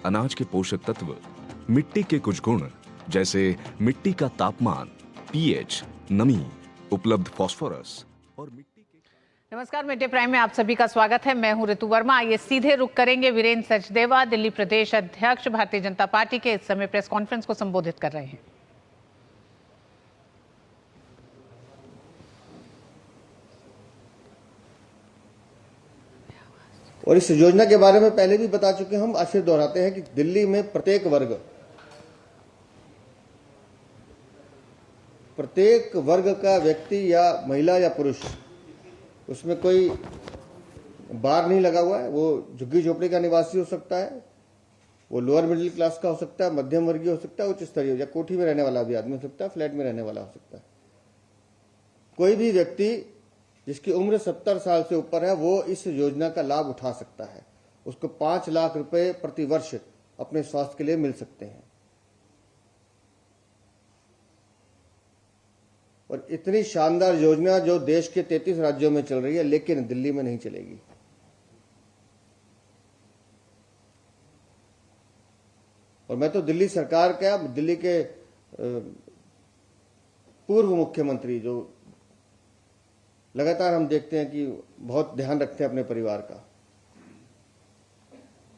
अनाज के पोषक तत्व, मिट्टी के कुछ गुण जैसे मिट्टी का तापमान, पीएच, नमी, उपलब्ध फास्फोरस और मिट्टी के। नमस्कार, मिड डे प्राइम में आप सभी का स्वागत है। मैं हूं ऋतु वर्मा। आइए सीधे रुख करेंगे वीरेंद्र सचदेवा, दिल्ली प्रदेश अध्यक्ष भारतीय जनता पार्टी के, इस समय प्रेस कॉन्फ्रेंस को संबोधित कर रहे हैं। और इस योजना के बारे में पहले भी बता चुके हैं हम, आज फिर दोहराते हैं कि दिल्ली में प्रत्येक वर्ग का व्यक्ति या महिला या पुरुष, उसमें कोई बार नहीं लगा हुआ है। वो झुग्गी झोपड़ी का निवासी हो सकता है, वो लोअर मिडिल क्लास का हो सकता है, मध्यम वर्गीय हो सकता है, उच्च स्तरीय या कोठी में रहने वाला भी आदमी हो सकता है, फ्लैट में रहने वाला हो सकता है। कोई भी व्यक्ति जिसकी उम्र 70 साल से ऊपर है वो इस योजना का लाभ उठा सकता है। उसको 5 लाख रुपए प्रति वर्ष अपने स्वास्थ्य के लिए मिल सकते हैं। और इतनी शानदार योजना जो देश के 33 राज्यों में चल रही है, लेकिन दिल्ली में नहीं चलेगी। और मैं तो दिल्ली सरकार का, दिल्ली के पूर्व मुख्यमंत्री जो लगातार हम देखते हैं कि बहुत ध्यान रखते हैं अपने परिवार का,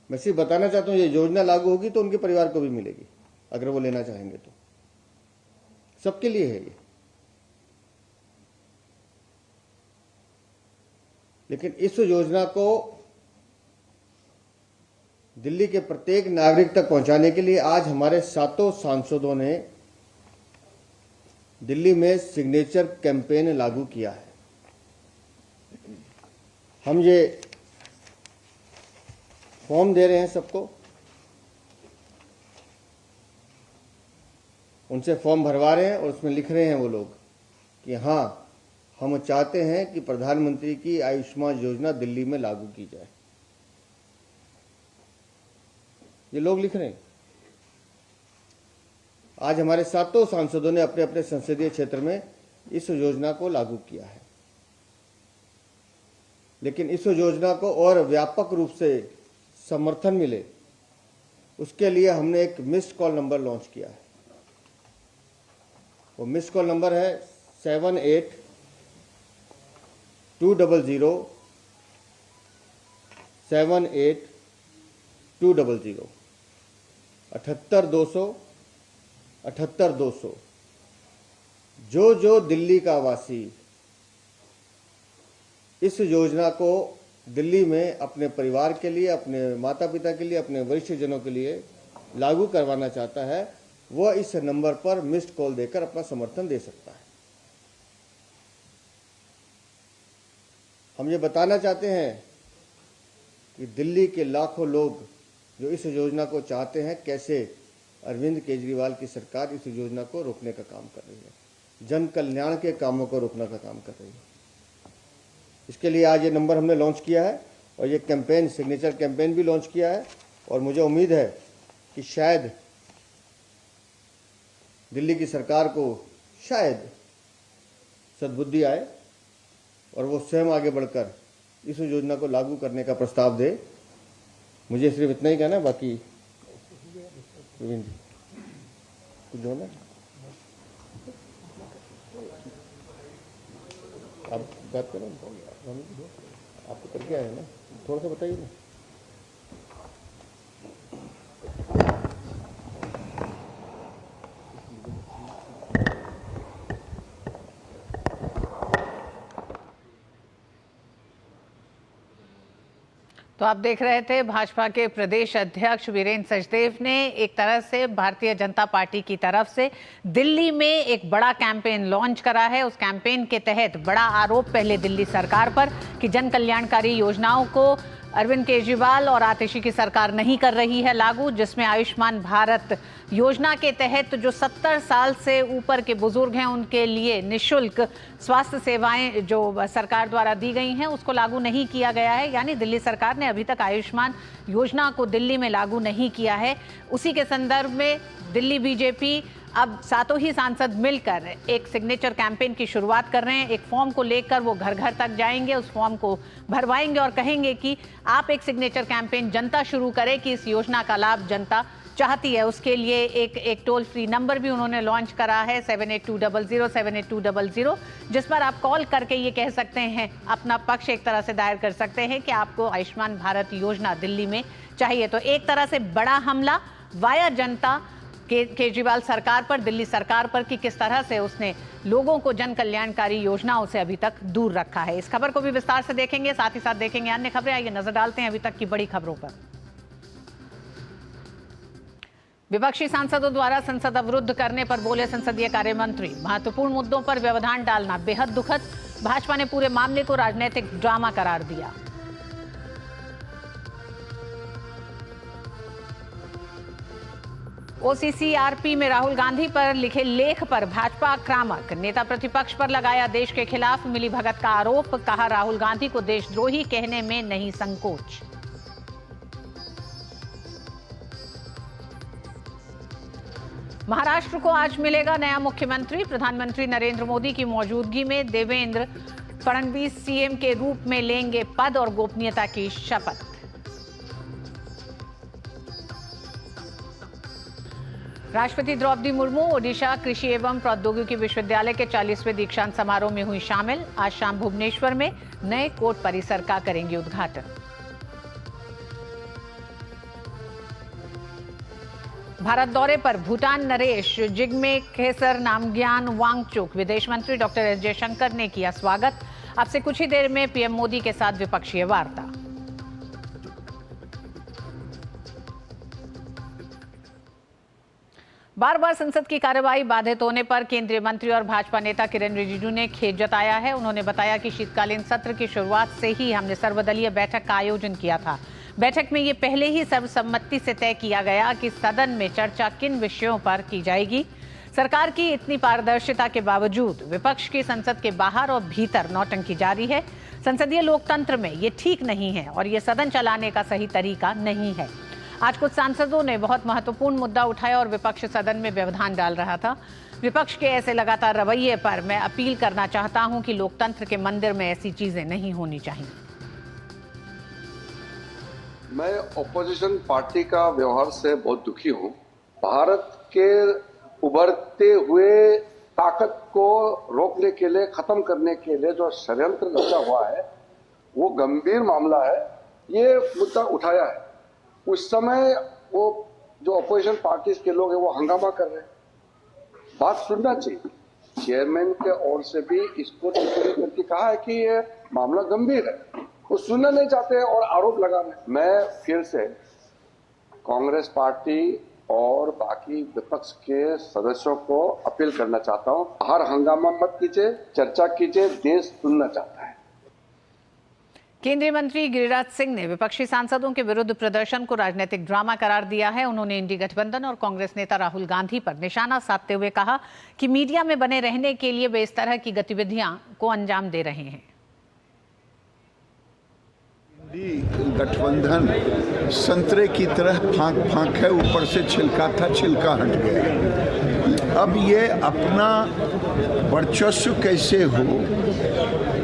मैं सिर्फ बताना चाहता हूं ये योजना लागू होगी तो उनके परिवार को भी मिलेगी, अगर वो लेना चाहेंगे तो। सबके लिए है ये। लेकिन इस योजना को दिल्ली के प्रत्येक नागरिक तक पहुंचाने के लिए आज हमारे 7 सांसदों ने दिल्ली में सिग्नेचर कैंपेन लागू किया है। हम ये फॉर्म दे रहे हैं सबको, उनसे फॉर्म भरवा रहे हैं और उसमें लिख रहे हैं वो लोग कि हाँ, हम चाहते हैं कि प्रधानमंत्री की आयुष्मान योजना दिल्ली में लागू की जाए। ये लोग लिख रहे हैं। आज हमारे 7 सांसदों ने अपने अपने संसदीय क्षेत्र में इस योजना को लागू किया है। लेकिन इस योजना को और व्यापक रूप से समर्थन मिले, उसके लिए हमने एक मिस्ड कॉल नंबर लॉन्च किया है। वो मिस्ड कॉल नंबर है 78-200-78200 78200 78200। जो दिल्ली का वासी इस योजना को दिल्ली में अपने परिवार के लिए, अपने माता पिता के लिए, अपने वरिष्ठ जनों के लिए लागू करवाना चाहता है, वह इस नंबर पर मिस्ड कॉल देकर अपना समर्थन दे सकता है। हम ये बताना चाहते हैं कि दिल्ली के लाखों लोग जो इस योजना को चाहते हैं, कैसे अरविंद केजरीवाल की सरकार इस योजना को रोकने का काम कर रही है, जन कल्याण के कामों को रोकने का काम कर रही है। इसके लिए आज ये नंबर हमने लॉन्च किया है और ये कैंपेन, सिग्नेचर कैंपेन भी लॉन्च किया है। और मुझे उम्मीद है कि शायद दिल्ली की सरकार को शायद सद्बुद्धि आए और वो स्वयं आगे बढ़कर इस योजना को लागू करने का प्रस्ताव दे। मुझे सिर्फ इतना ही कहना है, बाकी कुछ होना आप बात करें, आपको करके आए ना, थोड़ा सा बताइए ना। तो आप देख रहे थे भाजपा के प्रदेश अध्यक्ष वीरेंद्र सचदेव ने एक तरह से भारतीय जनता पार्टी की तरफ से दिल्ली में एक बड़ा कैंपेन लॉन्च करा है। उस कैंपेन के तहत बड़ा आरोप पहले दिल्ली सरकार पर कि जन कल्याणकारी योजनाओं को अरविंद केजरीवाल और आतिशी की सरकार नहीं कर रही है लागू, जिसमें आयुष्मान भारत योजना के तहत जो 70 साल से ऊपर के बुजुर्ग हैं उनके लिए निःशुल्क स्वास्थ्य सेवाएं जो सरकार द्वारा दी गई हैं उसको लागू नहीं किया गया है। यानी दिल्ली सरकार ने अभी तक आयुष्मान योजना को दिल्ली में लागू नहीं किया है। उसी के संदर्भ में दिल्ली बीजेपी अब सातों ही सांसद मिलकर एक सिग्नेचर कैंपेन की शुरुआत कर रहे हैं। एक फॉर्म को लेकर वो घर घर तक जाएंगे, उस फॉर्म को भरवाएंगे और कहेंगे कि आप एक सिग्नेचर कैंपेन जनता शुरू करे कि इस योजना का लाभ जनता चाहती है। उसके लिए एक टोल फ्री नंबर भी उन्होंने लॉन्च करा है 7820078200, जिस पर आप कॉल करके ये कह सकते हैं, अपना पक्ष एक तरह से दायर कर सकते हैं कि आपको आयुष्मान भारत योजना दिल्ली में चाहिए। तो एक तरह से बड़ा हमला वाया जनता केजरीवाल सरकार पर, दिल्ली सरकार पर, कि किस तरह से उसने लोगों को जन कल्याणकारी योजनाओं से अभी तक दूर रखा है। इस खबर को भी विस्तार से देखेंगे, साथ ही साथ देखेंगे अन्य खबरें। आइए नजर डालते हैं अभी तक की बड़ी खबरों पर। विपक्षी सांसदों द्वारा संसद अवरुद्ध करने पर बोले संसदीय कार्य मंत्री, महत्वपूर्ण मुद्दों पर व्यवधान डालना बेहद दुखद। भाजपा ने पूरे मामले को राजनीतिक ड्रामा करार दिया। ओसीसीआरपी में राहुल गांधी पर लिखे लेख पर भाजपा आक्रामक, नेता प्रतिपक्ष पर लगाया देश के खिलाफ मिलीभगत का आरोप, कहा राहुल गांधी को देशद्रोही कहने में नहीं संकोच। महाराष्ट्र को आज मिलेगा नया मुख्यमंत्री, प्रधानमंत्री नरेंद्र मोदी की मौजूदगी में देवेंद्र फडणवीस सीएम के रूप में लेंगे पद और गोपनीयता की शपथ। राष्ट्रपति द्रौपदी मुर्मू ओडिशा कृषि एवं प्रौद्योगिकी विश्वविद्यालय के 40वें दीक्षांत समारोह में हुई शामिल। आज शाम भुवनेश्वर में नए कोर्ट परिसर का करेंगे उद्घाटन। भारत दौरे पर भूटान नरेश जिग्मे खेसर नामग्याल वांगचुक, विदेश मंत्री डॉक्टर एस जयशंकर ने किया स्वागत। अब से कुछ ही देर में पीएम मोदी के साथ द्विपक्षीय वार्ता। बार बार संसद की कार्यवाही बाधित होने पर केंद्रीय मंत्री और भाजपा नेता किरेन रिजिजू ने खेद जताया है। उन्होंने बताया कि शीतकालीन सत्र की शुरुआत से ही हमने सर्वदलीय बैठक का आयोजन किया था। बैठक में ये पहले ही सर्वसम्मति से तय किया गया कि सदन में चर्चा किन विषयों पर की जाएगी। सरकार की इतनी पारदर्शिता के बावजूद विपक्ष की संसद के बाहर और भीतर नौटंकी जारी है। संसदीय लोकतंत्र में ये ठीक नहीं है और ये सदन चलाने का सही तरीका नहीं है। आज कुछ सांसदों ने बहुत महत्वपूर्ण मुद्दा उठाया और विपक्ष सदन में व्यवधान डाल रहा था। विपक्ष के ऐसे लगातार रवैये पर मैं अपील करना चाहता हूं कि लोकतंत्र के मंदिर में ऐसी चीजें नहीं होनी चाहिए। मैं ऑपोजिशन पार्टी का व्यवहार से बहुत दुखी हूं। भारत के उभरते हुए ताकत को रोकने के लिए, खत्म करने के लिए जो षड्यंत्र रचा हुआ है वो गंभीर मामला है। ये मुद्दा उठाया है, उस समय वो जो ऑपोजिशन पार्टीज के लोग हैं वो हंगामा कर रहे हैं। बात सुनना चाहिए। चेयरमैन के ओर से भी इसको टिप्पणी करके कहा है कि ये मामला गंभीर है, वो सुनना नहीं चाहते हैं और आरोप लगा रहे हैं। मैं फिर से कांग्रेस पार्टी और बाकी विपक्ष के सदस्यों को अपील करना चाहता हूं, हर हंगामा मत कीजिए, चर्चा कीजिए, देश सुनना चाहता है। केंद्रीय मंत्री गिरिराज सिंह ने विपक्षी सांसदों के विरुद्ध प्रदर्शन को राजनीतिक ड्रामा करार दिया है। उन्होंने इंडी गठबंधन और कांग्रेस नेता राहुल गांधी पर निशाना साधते हुए कहा कि मीडिया में बने रहने के लिए वे इस तरह की गतिविधियां को अंजाम दे रहे हैं। गठबंधन संतरे की तरह फांक फांक है, ऊपर से छिलका था, छिलका हट गया। अब ये अपना वर्चस्व कैसे हो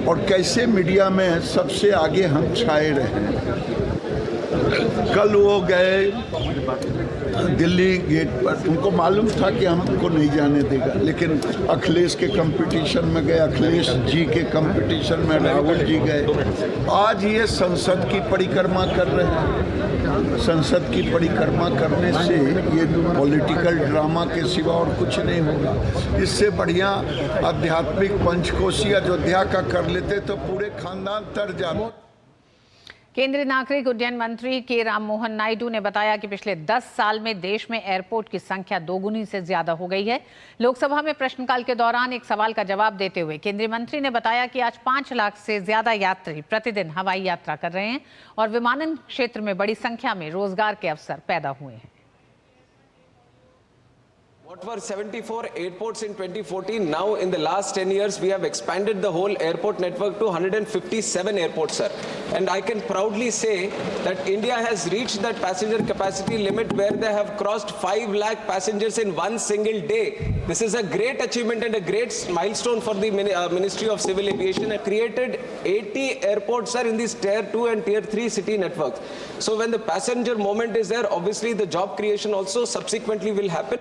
और कैसे मीडिया में सबसे आगे हम छाए रहे। कल वो गए दिल्ली गेट पर, उनको मालूम था कि हमको नहीं जाने देगा, लेकिन अखिलेश के कंपटीशन में गए, अखिलेश जी के कंपटीशन में राहुल जी गए। आज ये संसद की परिक्रमा कर रहे हैं। संसद की परिक्रमा करने से ये पॉलिटिकल ड्रामा के सिवा और कुछ नहीं होगा। इससे बढ़िया आध्यात्मिक पंचकोशी अयोध्या का कर लेते तो पूरे खानदान तर जाते। केंद्रीय नागरिक उड्डयन मंत्री के राममोहन नायडू ने बताया कि पिछले 10 साल में देश में एयरपोर्ट की संख्या दोगुनी से ज्यादा हो गई है। लोकसभा में प्रश्नकाल के दौरान एक सवाल का जवाब देते हुए केंद्रीय मंत्री ने बताया कि आज 5 लाख से ज्यादा यात्री प्रतिदिन हवाई यात्रा कर रहे हैं और विमानन क्षेत्र में बड़ी संख्या में रोजगार के अवसर पैदा हुए हैं। What were 74 airports in 2014, now in the last 10 years we have expanded the whole airport network to 157 airports, sir. and I can proudly say that India has reached that passenger capacity limit where they have crossed 5 lakh passengers in one single day. This is a great achievement and a great milestone for the Ministry of Civil Aviation. It created 80 airports sir, in these tier 2 and tier 3 city networks. So when the passenger movement is there, obviously the job creation also subsequently will happen.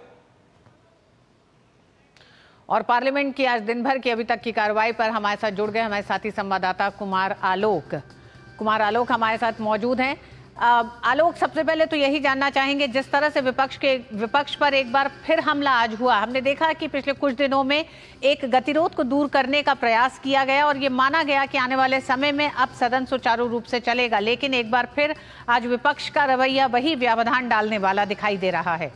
और parliament की आज दिन भर की अभी तक की कार्रवाई पर हमारे साथ जुड़ गए हमारे साथी संवाददाता कुमार आलोक हमारे साथ मौजूद हैं। आलोक, सबसे पहले तो यही जानना चाहेंगे, जिस तरह से विपक्ष पर एक बार फिर हमला आज हुआ, हमने देखा कि पिछले कुछ दिनों में एक गतिरोध को दूर करने का प्रयास किया गया और ये माना गया कि आने वाले समय में अब सदन सुचारू रूप से चलेगा, लेकिन एक बार फिर आज विपक्ष का रवैया वही व्यवधान डालने वाला दिखाई दे रहा है।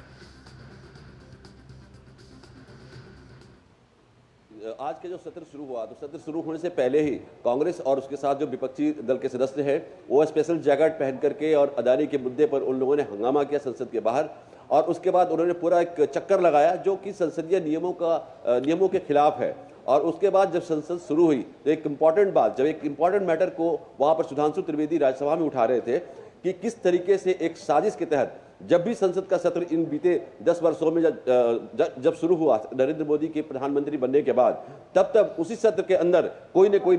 आज के जो सत्र शुरू हुआ तो सत्र शुरू होने से पहले ही कांग्रेस और उसके साथ जो विपक्षी दल के सदस्य हैं वो स्पेशल जैकेट पहन करके और अदानी के मुद्दे पर उन लोगों ने हंगामा किया संसद के बाहर, और उसके बाद उन्होंने पूरा एक चक्कर लगाया जो कि संसदीय नियमों के खिलाफ है। और उसके बाद जब संसद शुरू हुई तो एक इम्पॉर्टेंट मैटर को वहां पर सुधांशु त्रिवेदी राज्यसभा में उठा रहे थे कि किस तरीके से एक साजिश के तहत जब भी संसद का सत्र इन बीते 10 वर्षों में जब शुरू हुआ नरेंद्र मोदी के प्रधानमंत्री बनने के बाद, तब उसी सत्र के अंदर कोई न कोई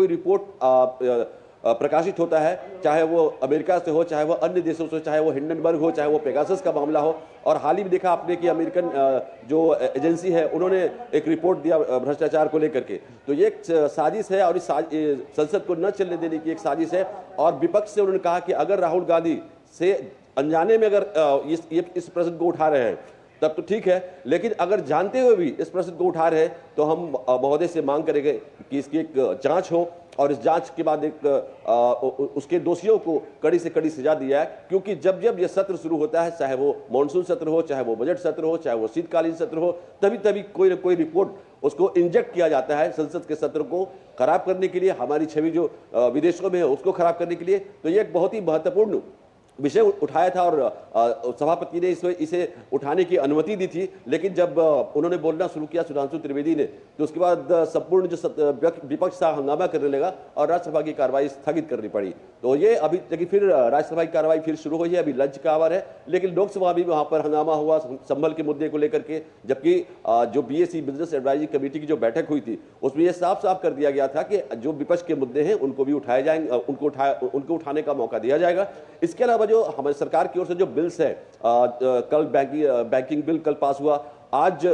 रिपोर्ट प्रकाशित होता है, चाहे वो अमेरिका से हो, चाहे वो अन्य देशों से, चाहे वो हिंडनबर्ग हो, चाहे वो पेगासस का मामला हो। और हाल ही में देखा आपने कि अमेरिकन जो एजेंसी है उन्होंने एक रिपोर्ट दिया भ्रष्टाचार को लेकर के। तो ये एक साजिश है और इस संसद को न चलने देने की एक साजिश है। और विपक्ष से उन्होंने कहा कि अगर राहुल गांधी से अनजाने में अगर इस प्रश्न को उठा रहे हैं तब तो ठीक है, लेकिन अगर जानते हुए भी इस प्रश्न को उठा रहे हैं तो हम महोदय से मांग करेंगे कि इसकी एक जांच हो और इस जांच के बाद उसके दोषियों को कड़ी से कड़ी सजा दिया है। क्योंकि जब ये सत्र शुरू होता है, चाहे वो मॉनसून सत्र हो, चाहे वो बजट सत्र हो, चाहे वो शीतकालीन सत्र हो, तभी कोई न कोई रिपोर्ट उसको इंजेक्ट किया जाता है संसद के सत्र को खराब करने के लिए, हमारी छवि जो विदेशों में है उसको खराब करने के लिए। तो ये एक बहुत ही महत्वपूर्ण विषय उठाया था और सभापति ने इसे उठाने की अनुमति दी थी, लेकिन जब उन्होंने बोलना शुरू किया सुधांशु त्रिवेदी ने, तो उसके बाद संपूर्ण जो विपक्ष था हंगामा करने लगा और राज्यसभा की कार्रवाई स्थगित करनी पड़ी। तो ये अभी तक फिर राज्यसभा की कार्रवाई फिर शुरू हुई है, अभी लंच का आवर है, लेकिन लोकसभा भी वहां पर हंगामा हुआ संभल के मुद्दे को लेकर के। जबकि जो BSE बिजनेस एडवाइजरी कमेटी की जो बैठक हुई थी उसमें यह साफ साफ कर दिया गया था कि जो विपक्ष के मुद्दे हैं उनको भी उठाए जाएंगे, उनको उठाने का मौका दिया जाएगा। इसके अलावा जो हमारी सरकार की ओर से जो बिल्स है, कल बैंकिंग बिल कल पास हुआ, आज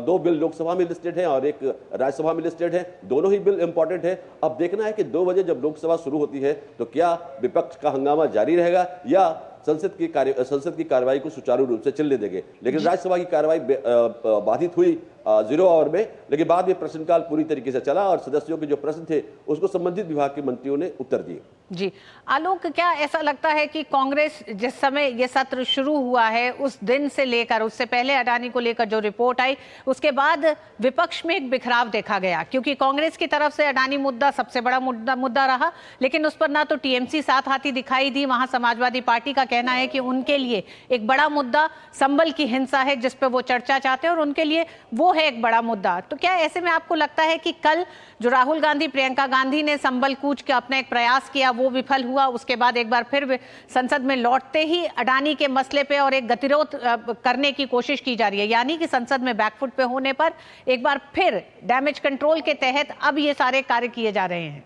2 बिल लोकसभा में लिस्टेड हैं और एक राज्यसभा में लिस्टेड है। दोनों ही बिल इंपॉर्टेंट है। अब देखना है कि 2 बजे जब लोकसभा शुरू होती है तो क्या विपक्ष का हंगामा जारी रहेगा या संसद की कार्रवाई को सुचारू रूप से चलने देंगे। लेकिन राज्यसभा की कार्रवाई बाधित हुई 0 आवर में, लेकिन बाद में प्रश्नकाल पूरी तरीके से चला और सदस्यों के जो प्रश्न थे उसको संबंधित विभाग के मंत्रियों ने उत्तर दिए। जी आलोक, क्या ऐसा लगता है कि कांग्रेस जिस समय ये सत्र शुरू हुआ है उस दिन से लेकर उससे पहले अडानी को लेकर जो रिपोर्ट आई उसके बाद विपक्ष में एक बिखराव देखा गया, क्योंकि कांग्रेस की तरफ से अडानी मुद्दा सबसे बड़ा मुद्दा रहा, लेकिन उस पर ना तो टीएमसी साथ आती दिखाई दी। वहां समाजवादी पार्टी का कहना है कि उनके लिए एक बड़ा मुद्दा संभल की हिंसा है जिस पर वो चर्चा चाहते हैं और उनके लिए वो है एक बड़ा मुद्दा। तो क्या ऐसे में आपको लगता है कि कल जो राहुल गांधी प्रियंका गांधी ने संभल कूच का अपना एक प्रयास किया वो विफल हुआ, उसके बाद एक बार फिर संसद में लौटते ही अडानी के मसले पे और एक गतिरोध करने की कोशिश की जा रही है, यानी कि संसद में बैकफुट पे होने पर एक बार फिर डैमेज कंट्रोल के तहत अब ये सारे कार्य किए जा रहे हैं?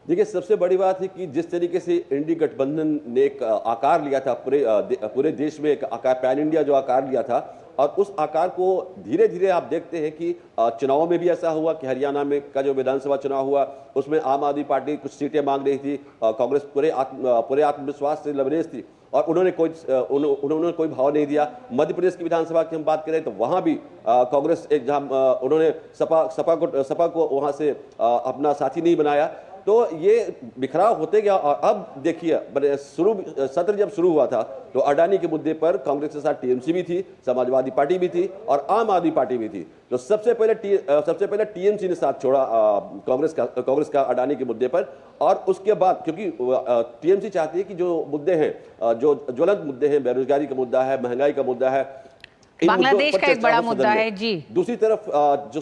देखिए, सबसे बड़ी बात है कि जिस तरीके से इंडी गठबंधन ने एक आकार लिया था पूरे देश में, एक आकार पैन इंडिया जो आकार लिया था, और उस आकार को धीरे धीरे आप देखते हैं कि चुनाव में भी ऐसा हुआ कि हरियाणा में का जो विधानसभा चुनाव हुआ उसमें आम आदमी पार्टी कुछ सीटें मांग रही थी, कांग्रेस पूरे आत्मविश्वास से लबरेज थी और उन्होंने कोई भाव नहीं दिया। मध्य प्रदेश की विधानसभा की हम बात करें तो वहां भी कांग्रेस एक जहां उन्होंने सपा को वहां से अपना साथी नहीं बनाया। तो ये बिखराव होते गया और अब देखिए सत्र जब शुरू हुआ था तो अडानी के मुद्दे पर कांग्रेस के साथ टीएमसी भी थी, समाजवादी पार्टी भी थी और आम आदमी पार्टी भी थी। तो सबसे पहले टीएमसी ने साथ छोड़ा कांग्रेस का अडानी के मुद्दे पर, और उसके बाद क्योंकि टीएमसी चाहती है कि जो मुद्दे हैं, जो ज्वलंत मुद्दे हैं, बेरोजगारी का मुद्दा है, महंगाई का मुद्दा है, बांग्लादेश का एक बड़ा मुद्दा है जी। दूसरी तरफ जो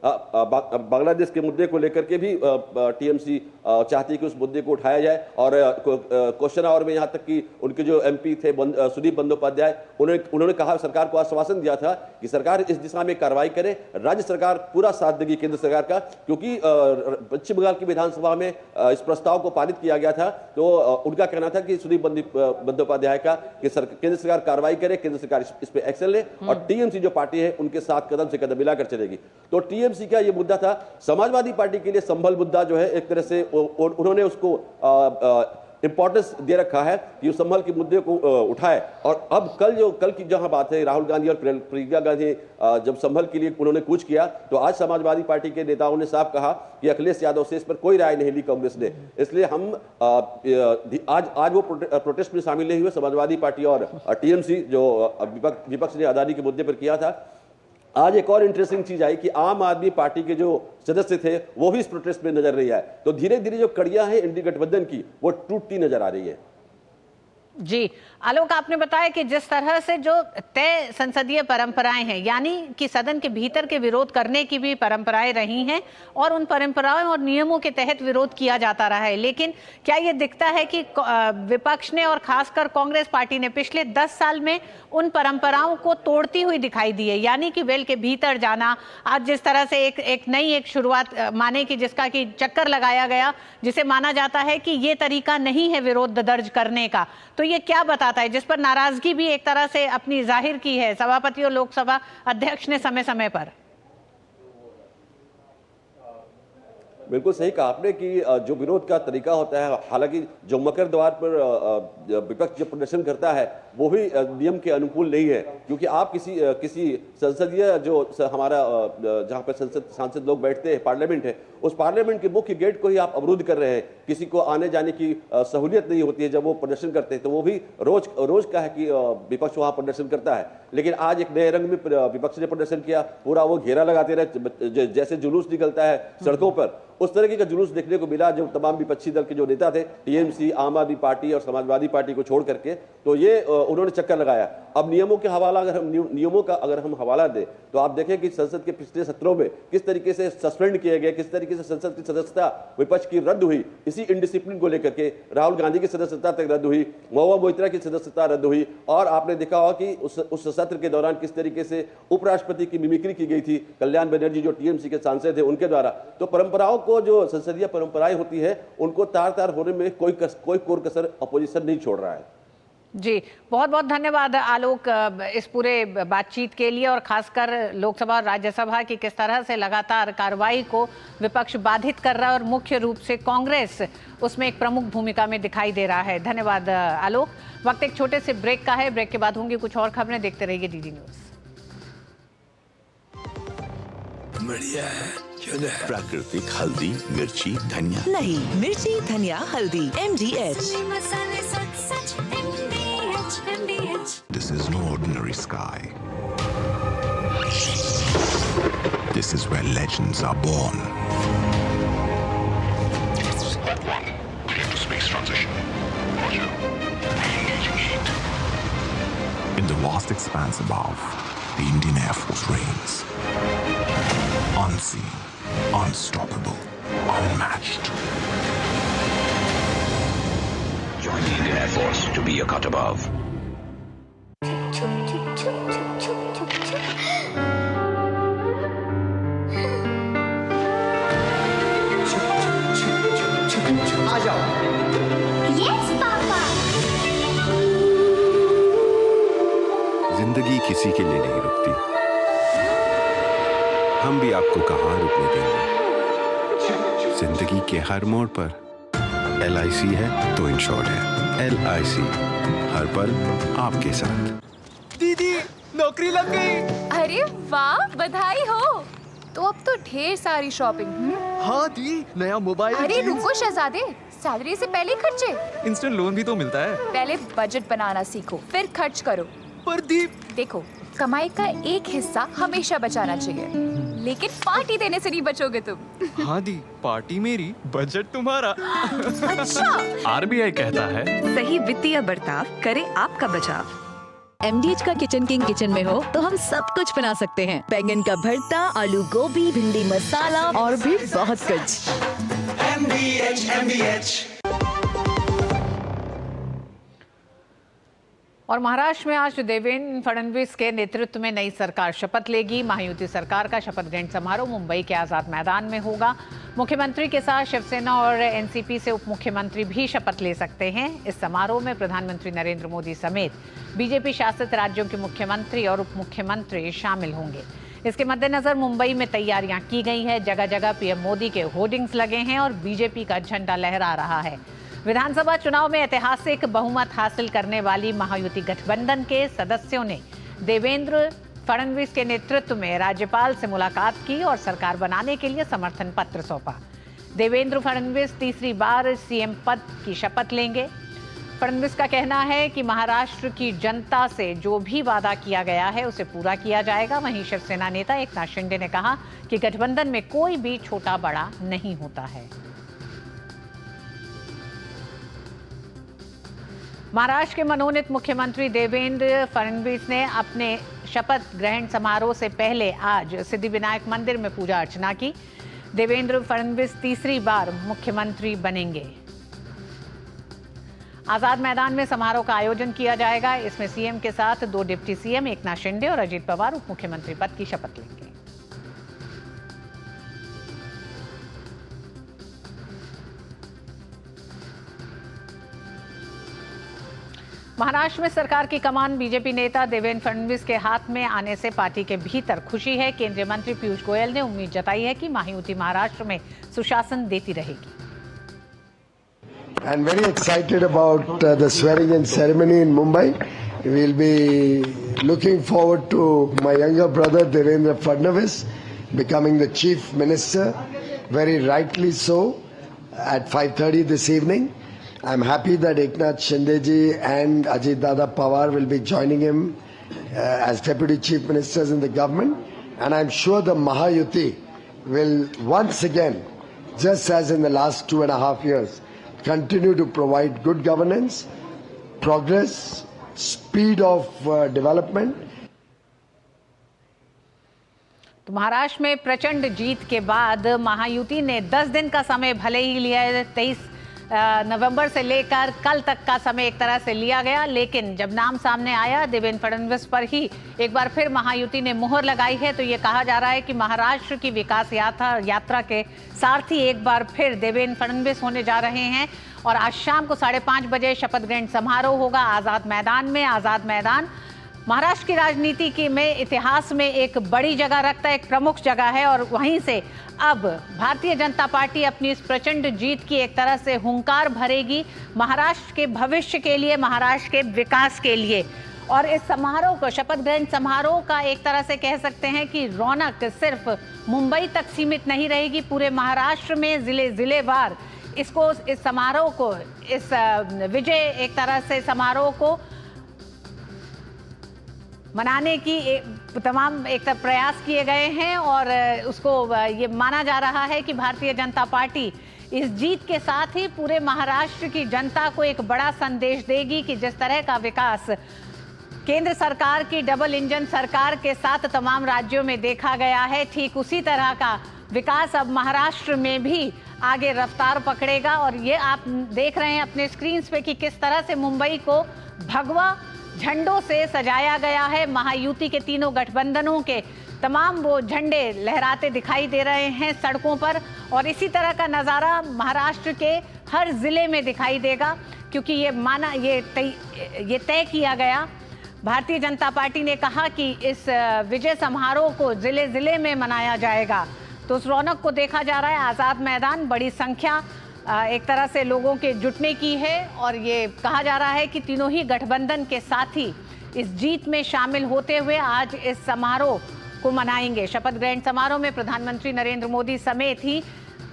बांग्लादेश के मुद्दे को लेकर के भी टीएमसी चाहती है कि उस मुद्दे को उठाया जाए। और क्वेश्चन आवर में यहाँ तक कि उनके जो एमपी थे सुदीप बंदोपाध्याय, उन्होंने कहा, सरकार को आश्वासन दिया था कि सरकार इस दिशा में कार्रवाई करे, राज्य सरकार पूरा साथ देगी केंद्र सरकार का, क्योंकि पश्चिम बंगाल की विधानसभा में इस प्रस्ताव को पारित किया गया था। तो उनका कहना था कि सुदीप बंदोपाध्याय का कि केंद्र सरकार कार्रवाई करे, केंद्र सरकार इस पे एक्शन ले, और टीएमसी जो पार्टी है उनके साथ कदम से कदम मिलाकर चलेगी। तो टीएमसी का ये मुद्दा था। समाजवादी पार्टी के लिए संभल मुद्दा जो है, एक तरह से उन्होंने उसको इंपॉर्टेंस दे रखा है कि उस संभल के मुद्दे को उठाए। और अब कल की जहां बात है, राहुल गांधी और प्रियंका गांधी जब संभल के लिए उन्होंने कूच किया, तो आज समाजवादी पार्टी के नेताओं ने साफ कहा कि अखिलेश यादव से इस पर कोई राय नहीं ली कांग्रेस ने। इसलिए हम आज वो प्रोटेस्ट में शामिल नहीं हुए, समाजवादी पार्टी और टीएमसी जो विपक्ष ने अदानी के मुद्दे पर किया था। आज एक और इंटरेस्टिंग चीज आई कि आम आदमी पार्टी के जो सदस्य थे वो भी इस प्रोटेस्ट में नजर नहीं आए। तो धीरे धीरे जो कड़ियां हैं इंडी गठबंधन की वो टूटती नजर आ रही है। जी आलोक, आपने बताया कि जिस तरह से जो तय संसदीय परंपराएं हैं, यानी कि सदन के भीतर के विरोध करने की भी परंपराएं रही हैं और उन परंपराओं और नियमों के तहत विरोध किया जाता रहा है, लेकिन क्या ये दिखता है कि विपक्ष ने और खासकर कांग्रेस पार्टी ने पिछले 10 साल में उन परंपराओं को तोड़ती हुई दिखाई दी है? यानी कि वेल के भीतर जाना, आज जिस तरह से एक नई शुरुआत माने कि जिसका कि चक्कर लगाया गया, जिसे माना जाता है कि ये तरीका नहीं है विरोध दर्ज करने का, तो ये क्या बताता है, जिस पर नाराजगी भी एक तरह से अपनी जाहिर की है सभापति और लोकसभा अध्यक्ष ने समय समय पर? बिल्कुल सही कहा आपने कि जो विरोध का तरीका होता है, हालांकि जो मकर द्वार पर विपक्ष जो प्रदर्शन करता है वो भी नियम के अनुकूल नहीं है, क्योंकि आप किसी संसदीय जो हमारा जहां पर सांसद लोग बैठते हैं, पार्लियामेंट है, उस पार्लियामेंट के मुख्य गेट को ही आप अवरुद्ध कर रहे हैं। किसी को आने जाने की सहूलियत नहीं होती है जब वो प्रदर्शन करते हैं। तो वो भी रोज का है कि विपक्ष वहां प्रदर्शन करता है। लेकिन आज एक नए रंग में विपक्ष ने प्रदर्शन किया, पूरा वो घेरा लगाते रहे, जैसे जुलूस निकलता है सड़कों पर, उस तरह का जुलूस देखने को मिला। जो तमाम विपक्षी दल के जो नेता थे, टीएमसी, आम आदमी पार्टी और समाजवादी पार्टी को छोड़ करके, तो ये उन्होंने चक्कर लगाया। अब नियमों का अगर हम हवाला दें तो आप देखें कि संसद के पिछले सत्रों में किस तरीके से सस्पेंड किए गए, किस तरीके से संसद की सदस्यता विपक्ष की रद्द हुई। इसी इनडिसिप्लिन को लेकर के राहुल गांधी की सदस्यता तक रद्द हुई, महुआ मोइत्रा की सदस्यता रद्द हुई। और आपने देखा होगा कि उस सत्र के दौरान किस तरीके से उपराष्ट्रपति की मिमिक्री की गई थी कल्याण बनर्जी जो टीएमसी के सांसद थे उनके द्वारा। तो परंपराओं को, जो संसदीय परंपराएं होती है, उनको तार होने में कोई कोर कसर अपोजिशन नहीं छोड़ रहा है। जी बहुत बहुत धन्यवाद आलोक इस पूरे बातचीत के लिए, और खासकर लोकसभा और राज्यसभा की किस तरह से लगातार कार्रवाई को विपक्ष बाधित कर रहा है और मुख्य रूप से कांग्रेस उसमें एक प्रमुख भूमिका में दिखाई दे रहा है। धन्यवाद आलोक। वक्त एक छोटे से ब्रेक का है, ब्रेक के बाद होंगी कुछ और खबरें, देखते रहिए डीडी न्यूज। बढ़िया है, प्राकृतिक हल्दी, मिर्ची, धनिया नहीं, मिर्ची, धनिया, हल्दी, MDH। This is no ordinary sky. This is where legends are born. Space transition. Roger. Engaging heat. In the vast expanse above, the Indian Air Force reigns. Unseen, unstoppable, unmatched. Join the Indian Air Force to be a cut above. आ जाओ। Yes, पापा। जिंदगी किसी के लिए नहीं रुकती, हम भी आपको कहां रुकने देंगे। जिंदगी के हर मोड़ पर LIC है तो इंश्योर्ड है। LIC हर पल आपके साथ। दीदी नौकरी लग गई। अरे वाह, बधाई हो। तो अब तो ढेर सारी शॉपिंग। हाँ दी, नया मोबाइल। अरे रुको शहजादे, सैलरी से पहले खर्चे। इंस्टेंट लोन भी तो मिलता है। पहले बजट बनाना सीखो, फिर खर्च करो। पर दी, देखो, कमाई का एक हिस्सा हमेशा बचाना चाहिए, लेकिन पार्टी देने से नहीं बचोगे तुम। हाँ दी, पार्टी मेरी, बजट तुम्हारा। अच्छा। RBI कहता है, सही वित्तीय बर्ताव करे आपका बचाव। MDH का किचन किंग किचन में हो तो हम सब कुछ बना सकते हैं। बैंगन का भरता, आलू गोभी, भिंडी मसाला और भी बहुत कुछ। MDH। और महाराष्ट्र में आज देवेंद्र फडणवीस के नेतृत्व में नई सरकार शपथ लेगी। महायुति सरकार का शपथ ग्रहण समारोह मुंबई के आजाद मैदान में होगा। मुख्यमंत्री के साथ शिवसेना और एनसीपी से उप मुख्यमंत्री भी शपथ ले सकते हैं। इस समारोह में प्रधानमंत्री नरेंद्र मोदी समेत बीजेपी शासित राज्यों के मुख्यमंत्री और उप मुख्यमंत्री शामिल होंगे। इसके मद्देनजर मुंबई में तैयारियां की गई है। जगह जगह पीएम मोदी के होर्डिंग्स लगे हैं और बीजेपी का झंडा लहरा रहा है। विधानसभा चुनाव में ऐतिहासिक बहुमत हासिल करने वाली महायुति गठबंधन के सदस्यों ने देवेंद्र फडणवीस के नेतृत्व में राज्यपाल से मुलाकात की और सरकार बनाने के लिए समर्थन पत्र सौंपा। देवेंद्र फडणवीस तीसरी बार सीएम पद की शपथ लेंगे। फडणवीस का कहना है कि महाराष्ट्र की जनता से जो भी वादा किया गया है उसे पूरा किया जाएगा। वहीं शिवसेना नेता एकनाथ शिंदे ने कहा कि गठबंधन में कोई भी छोटा बड़ा नहीं होता है। महाराष्ट्र के मनोनीत मुख्यमंत्री देवेंद्र फडणवीस ने अपने शपथ ग्रहण समारोह से पहले आज सिद्धिविनायक मंदिर में पूजा अर्चना की। देवेंद्र फडणवीस तीसरी बार मुख्यमंत्री बनेंगे। आजाद मैदान में समारोह का आयोजन किया जाएगा। इसमें सीएम के साथ 2 डिप्टी सीएम एकनाथ शिंदे और अजीत पवार उप मुख्यमंत्री पद की शपथ लेंगे। महाराष्ट्र में सरकार की कमान बीजेपी नेता देवेंद्र फडणवीस के हाथ में आने से पार्टी के भीतर खुशी है। केंद्रीय मंत्री पीयूष गोयल ने उम्मीद जताई है कि महायुति महाराष्ट्र में सुशासन देती रहेगी। I'm very excited about the swearing-in ceremony in Mumbai. We'll be looking forward to my younger brother Devendra Fadnavis becoming the chief minister, very rightly so, at 5:30 this evening. I'm happy that Eknath Shindeji and Ajit Dada Pawar will be joining him as deputy chief ministers in the government, and I'm sure the Mahayuti will once again, just as in the last 2.5 years, continue to provide good governance, progress, speed of development. तो महाराष्ट्र में प्रचंड जीत के बाद महायुति ने 10 दिन का समय भले ही लिया है। 23 नवंबर से लेकर कल तक का समय एक तरह से लिया गया, लेकिन जब नाम सामने आया देवेंद्र फडणवीस पर ही एक बार फिर महायुति ने मुहर लगाई है। तो ये कहा जा रहा है कि महाराष्ट्र की विकास यात्रा के सारथी एक बार फिर देवेंद्र फडणवीस होने जा रहे हैं। और आज शाम को 5:30 बजे शपथ ग्रहण समारोह होगा आजाद मैदान में। आजाद मैदान महाराष्ट्र की राजनीति की में इतिहास में एक बड़ी जगह रखता है, एक प्रमुख जगह है। और वहीं से अब भारतीय जनता पार्टी अपनी इस प्रचंड जीत की एक तरह से हुंकार भरेगी महाराष्ट्र के भविष्य के लिए, महाराष्ट्र के विकास के लिए। और इस समारोह को, शपथ ग्रहण समारोह का एक तरह से कह सकते हैं कि रौनक सिर्फ मुंबई तक सीमित नहीं रहेगी। पूरे महाराष्ट्र में जिलेवार इस समारोह को, इस विजय एक तरह से समारोह को मनाने की तमाम एक प्रयास किए गए हैं। और उसको ये माना जा रहा है कि भारतीय जनता पार्टी इस जीत के साथ ही पूरे महाराष्ट्र की जनता को एक बड़ा संदेश देगी कि जिस तरह का विकास केंद्र सरकार की डबल इंजन सरकार के साथ तमाम राज्यों में देखा गया है, ठीक उसी तरह का विकास अब महाराष्ट्र में भी आगे रफ्तार पकड़ेगा। और ये आप देख रहे हैं अपने स्क्रीन पे कि किस तरह से मुंबई को भगवा झंडों से सजाया गया है। महायुति के तीनों गठबंधनों के तमाम वो झंडे लहराते दिखाई दे रहे हैं सड़कों पर। और इसी तरह का नज़ारा महाराष्ट्र के हर जिले में दिखाई देगा, क्योंकि ये तय किया गया। भारतीय जनता पार्टी ने कहा कि इस विजय समारोह को जिले जिले में मनाया जाएगा। तो उस रौनक को देखा जा रहा है। आज़ाद मैदान बड़ी संख्या एक तरह से लोगों के जुटने की है। और ये कहा जा रहा है कि तीनों ही गठबंधन के साथी इस जीत में शामिल होते हुए आज इस समारोह को मनाएंगे। शपथ ग्रहण समारोह में प्रधानमंत्री नरेंद्र मोदी समेत ही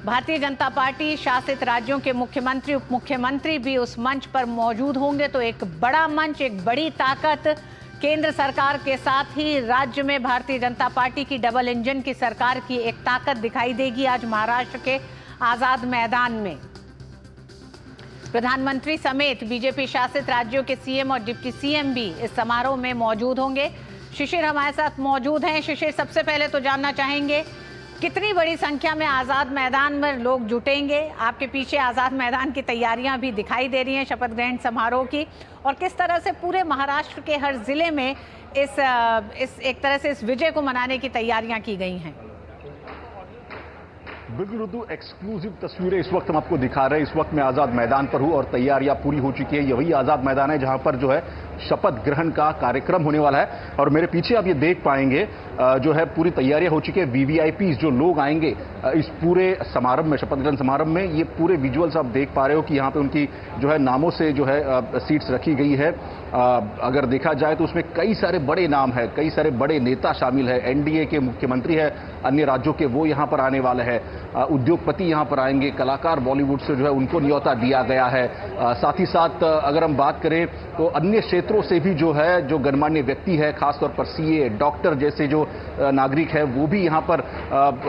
भारतीय जनता पार्टी शासित राज्यों के मुख्यमंत्री, उप मुख्यमंत्री भी उस मंच पर मौजूद होंगे। तो एक बड़ा मंच, एक बड़ी ताकत केंद्र सरकार के साथ ही राज्य में भारतीय जनता पार्टी की डबल इंजन की सरकार की एक ताकत दिखाई देगी आज महाराष्ट्र के आजाद मैदान में। प्रधानमंत्री समेत बीजेपी शासित राज्यों के सीएम और डिप्टी सीएम भी इस समारोह में मौजूद होंगे। शिशिर हमारे साथ मौजूद हैं। शिशिर, सबसे पहले तो जानना चाहेंगे कितनी बड़ी संख्या में आज़ाद मैदान में लोग जुटेंगे? आपके पीछे आज़ाद मैदान की तैयारियां भी दिखाई दे रही हैं शपथ ग्रहण समारोह की, और किस तरह से पूरे महाराष्ट्र के हर जिले में इस एक तरह से इस विजय को मनाने की तैयारियां की गई हैं? बिल्कुल रुदू, एक्सक्लूसिव तस्वीरें इस वक्त हम आपको दिखा रहे हैं। इस वक्त मैं आज़ाद मैदान पर हूं और तैयारियां पूरी हो चुकी है। ये वही आज़ाद मैदान है जहां पर जो है शपथ ग्रहण का कार्यक्रम होने वाला है, और मेरे पीछे आप ये देख पाएंगे जो है पूरी तैयारियां हो चुकी है। वीवीआईपी जो लोग आएंगे इस पूरे समारंभ में, शपथ ग्रहण समारंभ में, ये पूरे विजुअल्स आप देख पा रहे हो कि यहाँ पे उनकी जो है नामों से जो है सीट्स रखी गई है। अगर देखा जाए तो उसमें कई सारे बड़े नाम है, कई सारे बड़े नेता शामिल है। एनडीए के मुख्यमंत्री है अन्य राज्यों के, वो यहाँ पर आने वाले हैं। उद्योगपति यहाँ पर आएंगे, कलाकार बॉलीवुड से जो है उनको न्योता दिया गया है। साथ ही साथ अगर हम बात करें तो अन्य क्षेत्रों से भी जो है जो गणमान्य व्यक्ति है, खासतौर पर सीए, डॉक्टर जैसे जो नागरिक है, वो भी यहाँ पर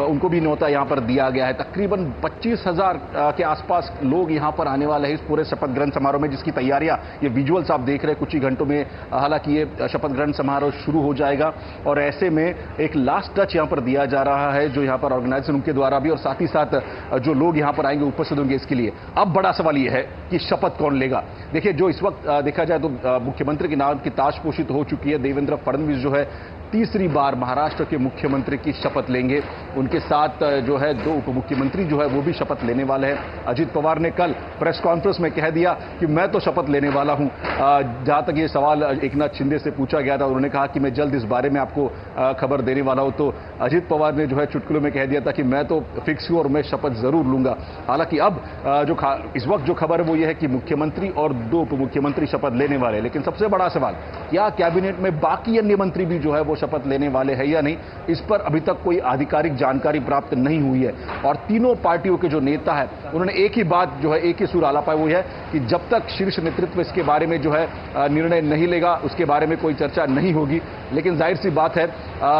उनको भी न्योता यहाँ पर दिया गया है। तकरीबन 25,000 के आसपास लोग यहाँ पर आने वाले हैं इस पूरे शपथ ग्रहण समारोह में, जिसकी तैयारियां ये विजुअल्स आप देख रहे हैं। कुछ ही घंटों में हालांकि ये शपथ ग्रहण समारोह शुरू हो जाएगा, और ऐसे में एक लास्ट टच यहाँ पर दिया जा रहा है जो यहाँ पर ऑर्गेनाइजेशन उनके द्वारा भी, और साथ ही साथ जो लोग यहाँ पर आएंगे उपस्थित होंगे इसके लिए। अब बड़ा सवाल यह है कि शपथ कौन लेगा? देखिए, जो इस वक्त देखा जाए तो मुख्यमंत्री के नाम की ताशपोशी हो चुकी है। देवेंद्र फडणवीस जो है तीसरी बार महाराष्ट्र के मुख्यमंत्री की शपथ लेंगे। उनके साथ जो है 2 उप मुख्यमंत्री जो है वो भी शपथ लेने वाले हैं। अजित पवार ने कल प्रेस कॉन्फ्रेंस में कह दिया कि मैं तो शपथ लेने वाला हूं। जहां तक ये सवाल एकनाथ शिंदे से पूछा गया था, उन्होंने कहा कि मैं जल्द इस बारे में आपको खबर देने वाला हूं। तो अजित पवार ने जो है चुटकुलों में कह दिया था कि मैं तो फिक्स हूं और मैं शपथ जरूर लूंगा। हालांकि अब इस वक्त जो खबर है वो ये है कि मुख्यमंत्री और 2 उप मुख्यमंत्री शपथ लेने वाले हैं। लेकिन सबसे बड़ा सवाल, क्या कैबिनेट में बाकी अन्य मंत्री भी जो है वो शपथ लेने वाले हैं या नहीं, इस पर अभी तक कोई आधिकारिक जानकारी प्राप्त नहीं हुई है। और तीनों पार्टियों के जो नेता है उन्होंने एक ही बात जो है, एक ही सुर आलापा, वो है कि जब तक शीर्ष नेतृत्व इसके बारे में जो है निर्णय नहीं लेगा उसके बारे में कोई चर्चा नहीं होगी। लेकिन जाहिर सी बात है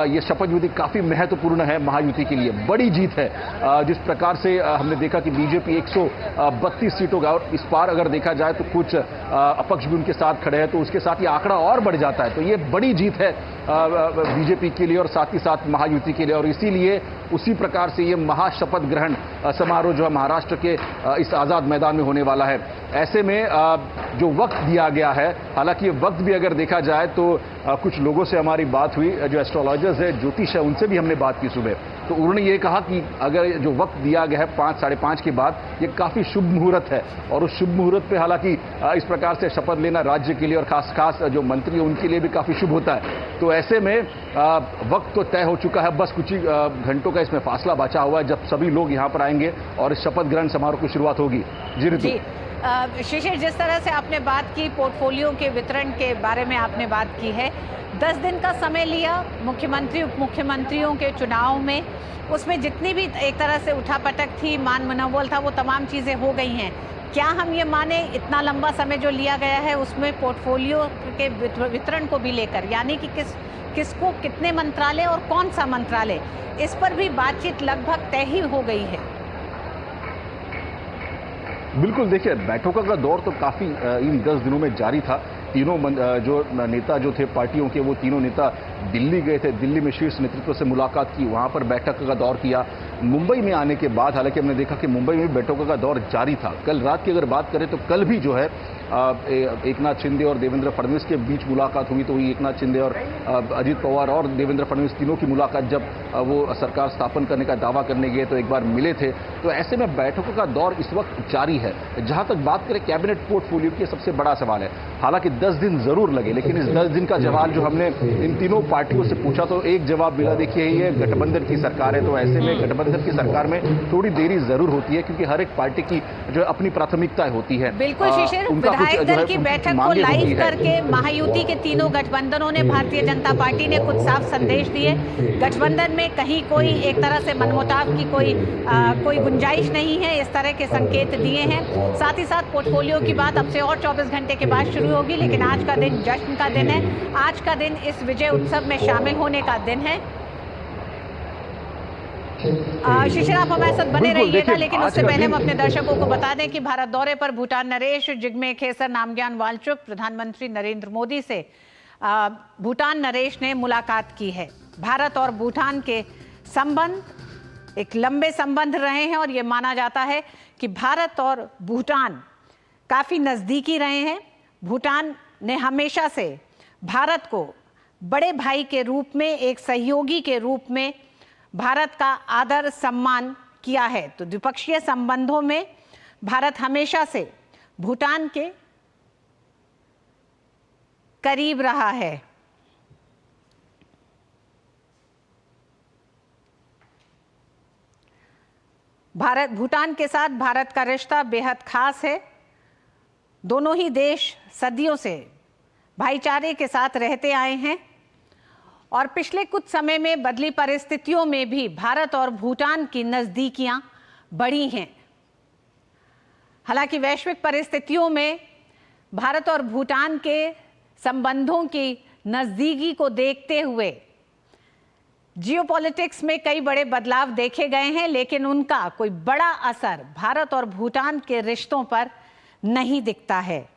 ये शपथ विधि काफी महत्वपूर्ण है महायुति के लिए, बड़ी जीत है। जिस प्रकार से हमने देखा कि बीजेपी 132 सीटों का, और इस बार अगर देखा जाए तो कुछ अपक्ष भी उनके साथ खड़े हैं, तो उसके साथ ये आंकड़ा और बढ़ जाता है। तो ये बड़ी जीत है बीजेपी के लिए और साथ ही साथ महायुति के लिए, और इसीलिए उसी प्रकार से ये महाशपथ ग्रहण समारोह जो है महाराष्ट्र के इस आजाद मैदान में होने वाला है। ऐसे में जो वक्त दिया गया है, हालांकि ये वक्त भी अगर देखा जाए तो कुछ लोगों से हमारी बात हुई, जो एस्ट्रोलॉजर्स है, ज्योतिष है, उनसे भी हमने बात की सुबह, तो उन्होंने ये कहा कि अगर जो वक्त दिया गया है 5 साढ़े 5 के बाद, ये काफी शुभ मुहूर्त है, और उस शुभ मुहूर्त पे हालांकि इस प्रकार से शपथ लेना राज्य के लिए और खास जो मंत्री है उनके लिए भी काफी शुभ होता है। तो ऐसे में वक्त तो तय हो चुका है, बस कुछ ही घंटों का इसमें फासला बचा हुआ है जब सभी लोग यहाँ पर आएंगे और इस शपथ ग्रहण समारोह की शुरुआत होगी। जी ऋतु। शिशिर, जिस तरह से आपने बात की पोर्टफोलियो के वितरण के बारे में आपने बात की है, 10 दिन का समय लिया मुख्यमंत्री उप मुख्यमंत्रियों के चुनाव में, उसमें जितनी भी एक तरह से उठापटक थी, मान मनोबल था, वो तमाम चीज़ें हो गई हैं। क्या हम ये माने इतना लंबा समय जो लिया गया है उसमें पोर्टफोलियो के वितरण को भी लेकर, यानी कि किसको कितने मंत्रालय और कौन सा मंत्रालय, इस पर भी बातचीत लगभग तय ही हो गई है? बिल्कुल, देखिए बैठकों का दौर तो काफी इन 10 दिनों में जारी था। तीनों जो नेता जो थे पार्टियों के, वो तीनों नेता दिल्ली गए थे, दिल्ली में शीर्ष नेतृत्व से मुलाकात की, वहां पर बैठक का दौर किया। मुंबई में आने के बाद हालांकि हमने देखा कि मुंबई में बैठकों का दौर जारी था। कल रात की अगर बात करें तो कल भी जो है एकनाथ शिंदे और देवेंद्र फडणवीस के बीच मुलाकात हुई, तो एकनाथ शिंदे और अजित पवार और देवेंद्र फडणवीस तीनों की मुलाकात जब वो सरकार स्थापन करने का दावा करने गए तो एक बार मिले थे। तो ऐसे में बैठकों का दौर इस वक्त जारी है। जहां तक बात करें कैबिनेट पोर्टफोलियो की, सबसे बड़ा सवाल है, हालांकि 10 दिन जरूर लगे, लेकिन इस 10 दिन का जवाब जो हमने इन तीनों पार्टियों से पूछा तो एक जवाब मिला, देखिए ये गठबंधन की सरकार है, तो ऐसे में गठबंधन की सरकार में थोड़ी देरी जरूर होती है, क्योंकि हर एक पार्टी की जो अपनी प्राथमिकताएं होती है। बिल्कुल शिशिर, विधायक दल की बैठक को लाइव करके महायुति के तीनों गठबंधनों ने, भारतीय जनता पार्टी ने कुछ साफ संदेश दिए। गठबंधन में कहीं कोई एक तरह से मनमुटाव की कोई गुंजाइश नहीं है, इस तरह के संकेत दिए हैं। साथ ही साथ पोर्टफोलियो की बात अब से और 24 घंटे के बाद शुरू होगी, लेकिन आज का दिन जश्न का दिन है, आज का दिन इस विजय उत्सव में शामिल होने का दिन है। शिशिर, आप हमारे साथ बने बिल्कुल, रहिएगा, देखिए, लेकिन आज उससे का पहले हम दिन- अपने दर्शकों को बता दें कि भारत दौरे पर भूटान नरेश जिग्मे खेसर नामग्याल वांगचुक प्रधानमंत्री नरेंद्र मोदी से भूटान नरेश ने मुलाकात की है। भारत और भूटान के संबंध एक लंबे संबंध रहे हैं और ये माना जाता है कि भारत और भूटान काफी नजदीकी रहे हैं। भूटान ने हमेशा से भारत को बड़े भाई के रूप में, एक सहयोगी के रूप में भारत का आदर सम्मान किया है। तो द्विपक्षीय संबंधों में भारत हमेशा से भूटान के करीब रहा है। भारत भूटान के साथ भारत का रिश्ता बेहद खास है। दोनों ही देश सदियों से भाईचारे के साथ रहते आए हैं और पिछले कुछ समय में बदली परिस्थितियों में भी भारत और भूटान की नजदीकियां बढ़ी हैं। हालांकि वैश्विक परिस्थितियों में भारत और भूटान के संबंधों की नजदीकी को देखते हुए जियोपॉलिटिक्स में कई बड़े बदलाव देखे गए हैं, लेकिन उनका कोई बड़ा असर भारत और भूटान के रिश्तों पर नहीं दिखता है।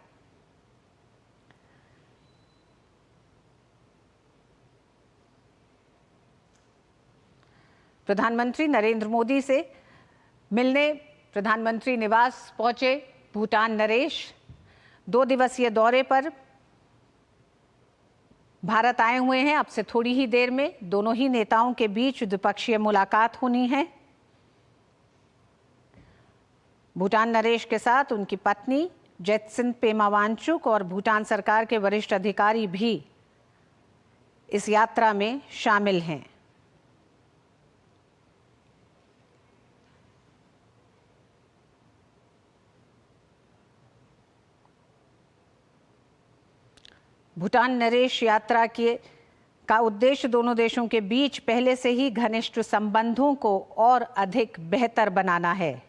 प्रधानमंत्री नरेंद्र मोदी से मिलने प्रधानमंत्री निवास पहुंचे भूटान नरेश। 2 दिवसीय दौरे पर भारत आए हुए हैं। अब से थोड़ी ही देर में दोनों ही नेताओं के बीच द्विपक्षीय मुलाकात होनी है। भूटान नरेश के साथ उनकी पत्नी जैतसिन पेमा वांगचुक और भूटान सरकार के वरिष्ठ अधिकारी भी इस यात्रा में शामिल हैं। भूटान नरेश यात्रा का उद्देश्य दोनों देशों के बीच पहले से ही घनिष्ठ संबंधों को और अधिक बेहतर बनाना है।